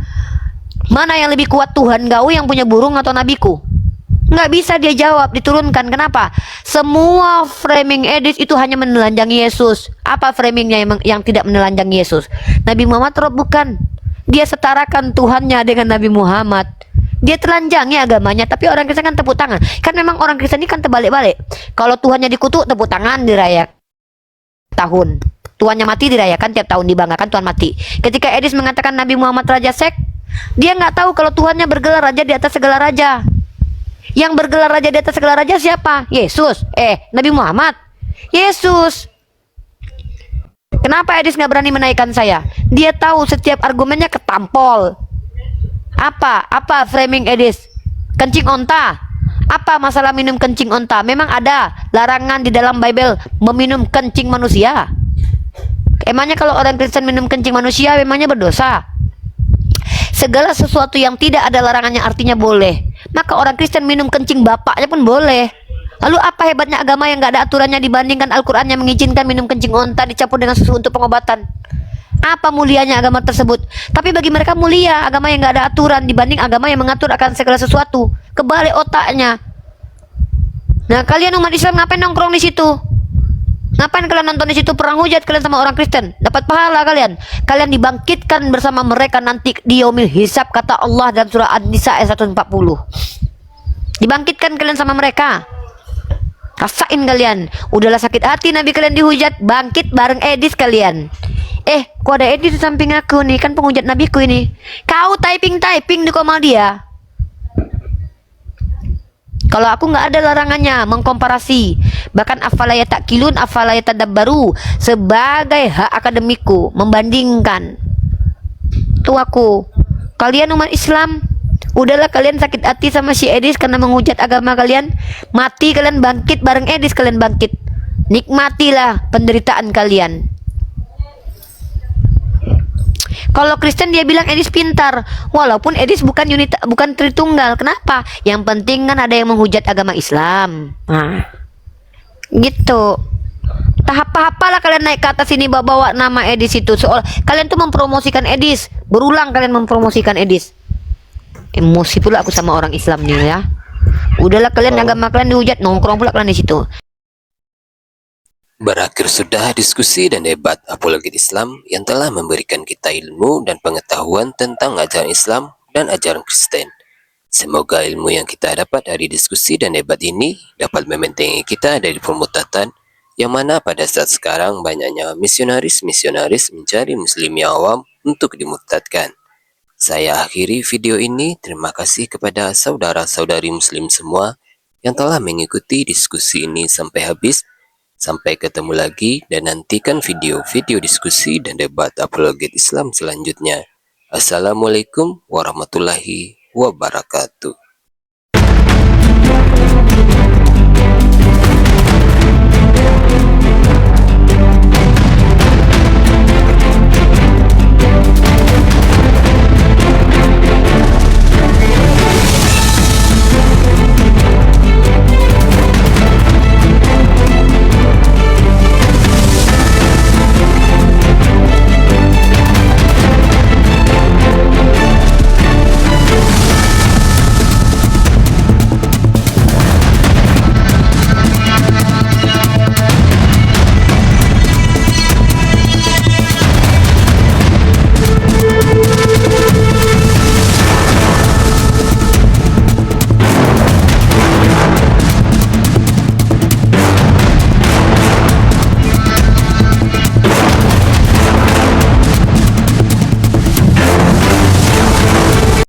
mana yang lebih kuat, Tuhan kau yang punya burung atau nabiku? Nggak bisa dia jawab, diturunkan. Kenapa? Semua framing Edis itu hanya menelanjangi Yesus. Apa framingnya yang tidak menelanjangi Yesus? Nabi Muhammad Rob bukan. Dia setarakan Tuhannya dengan Nabi Muhammad. Dia telanjangi agamanya, tapi orang Kristen kan tepuk tangan. Kan memang orang Kristen ini kan terbalik-balik. Kalau Tuhannya dikutuk, tepuk tangan di raya tahun. Tuannya mati dirayakan tiap tahun, dibanggakan Tuhan mati. Ketika Edis mengatakan Nabi Muhammad Raja Sek, dia nggak tahu kalau Tuhannya bergelar raja di atas segala raja. Yang bergelar raja di atas segala raja siapa? Yesus. Nabi Muhammad. Yesus. Kenapa Edis nggak berani menaikkan saya? Dia tahu setiap argumennya ketampol. Apa framing Edis? Kencing onta. Apa masalah minum kencing onta? Memang ada larangan di dalam Bible meminum kencing manusia. Emangnya kalau orang Kristen minum kencing manusia memangnya berdosa? Segala sesuatu yang tidak ada larangannya artinya boleh. Maka orang Kristen minum kencing bapaknya pun boleh. Lalu apa hebatnya agama yang gak ada aturannya dibandingkan Al-Quran yang mengizinkan minum kencing onta dicampur dengan susu untuk pengobatan? Apa mulianya agama tersebut? Tapi bagi mereka mulia agama yang gak ada aturan dibanding agama yang mengatur akan segala sesuatu. Kebalik otaknya. Nah, kalian umat Islam ngapain nongkrong di situ? Ngapain kalian nonton di situ perang hujat kalian sama orang Kristen? Dapat pahala kalian. Kalian dibangkitkan bersama mereka nanti di yaumil hisab, kata Allah dalam surah An-Nisa ayat 140. Dibangkitkan kalian sama mereka. Rasain kalian. Udahlah sakit hati Nabi kalian dihujat, bangkit bareng Edis kalian. Kok ada Edis di samping aku nih, kan penghujat nabiku ini. Kau typing di komal dia. Kalau aku nggak ada larangannya mengkomparasi, bahkan afalaya takkilun, afalaya tadabbaru, sebagai hak akademiku membandingkan. Tuh aku, kalian umat Islam, udahlah kalian sakit hati sama si Edis karena menghujat agama kalian, mati kalian bangkit bareng Edis kalian bangkit, nikmatilah penderitaan kalian. Kalau Kristen dia bilang Edis pintar, walaupun Edis bukan Tritunggal. Kenapa? Yang penting kan ada yang menghujat agama Islam. Nah, gitu. Tahap-tahapalah kalian naik ke atas ini bawa nama Edis itu. Soal kalian tuh mempromosikan Edis, berulang kalian mempromosikan Edis. Emosi pula aku sama orang Islam nih ya. Udahlah kalian agama kalian dihujat, nongkrong pula kalian di situ. Berakhir sudah diskusi dan debat apologet Islam yang telah memberikan kita ilmu dan pengetahuan tentang ajaran Islam dan ajaran Kristen. Semoga ilmu yang kita dapat dari diskusi dan debat ini dapat membentengi kita dari pemutatan yang mana pada saat sekarang banyaknya misionaris-misionaris mencari muslim yang awam untuk dimurtadkan. Saya akhiri video ini. Terima kasih kepada saudara-saudari muslim semua yang telah mengikuti diskusi ini sampai habis. Sampai ketemu lagi dan nantikan video-video diskusi dan debat apologet Islam selanjutnya. Assalamualaikum warahmatullahi wabarakatuh.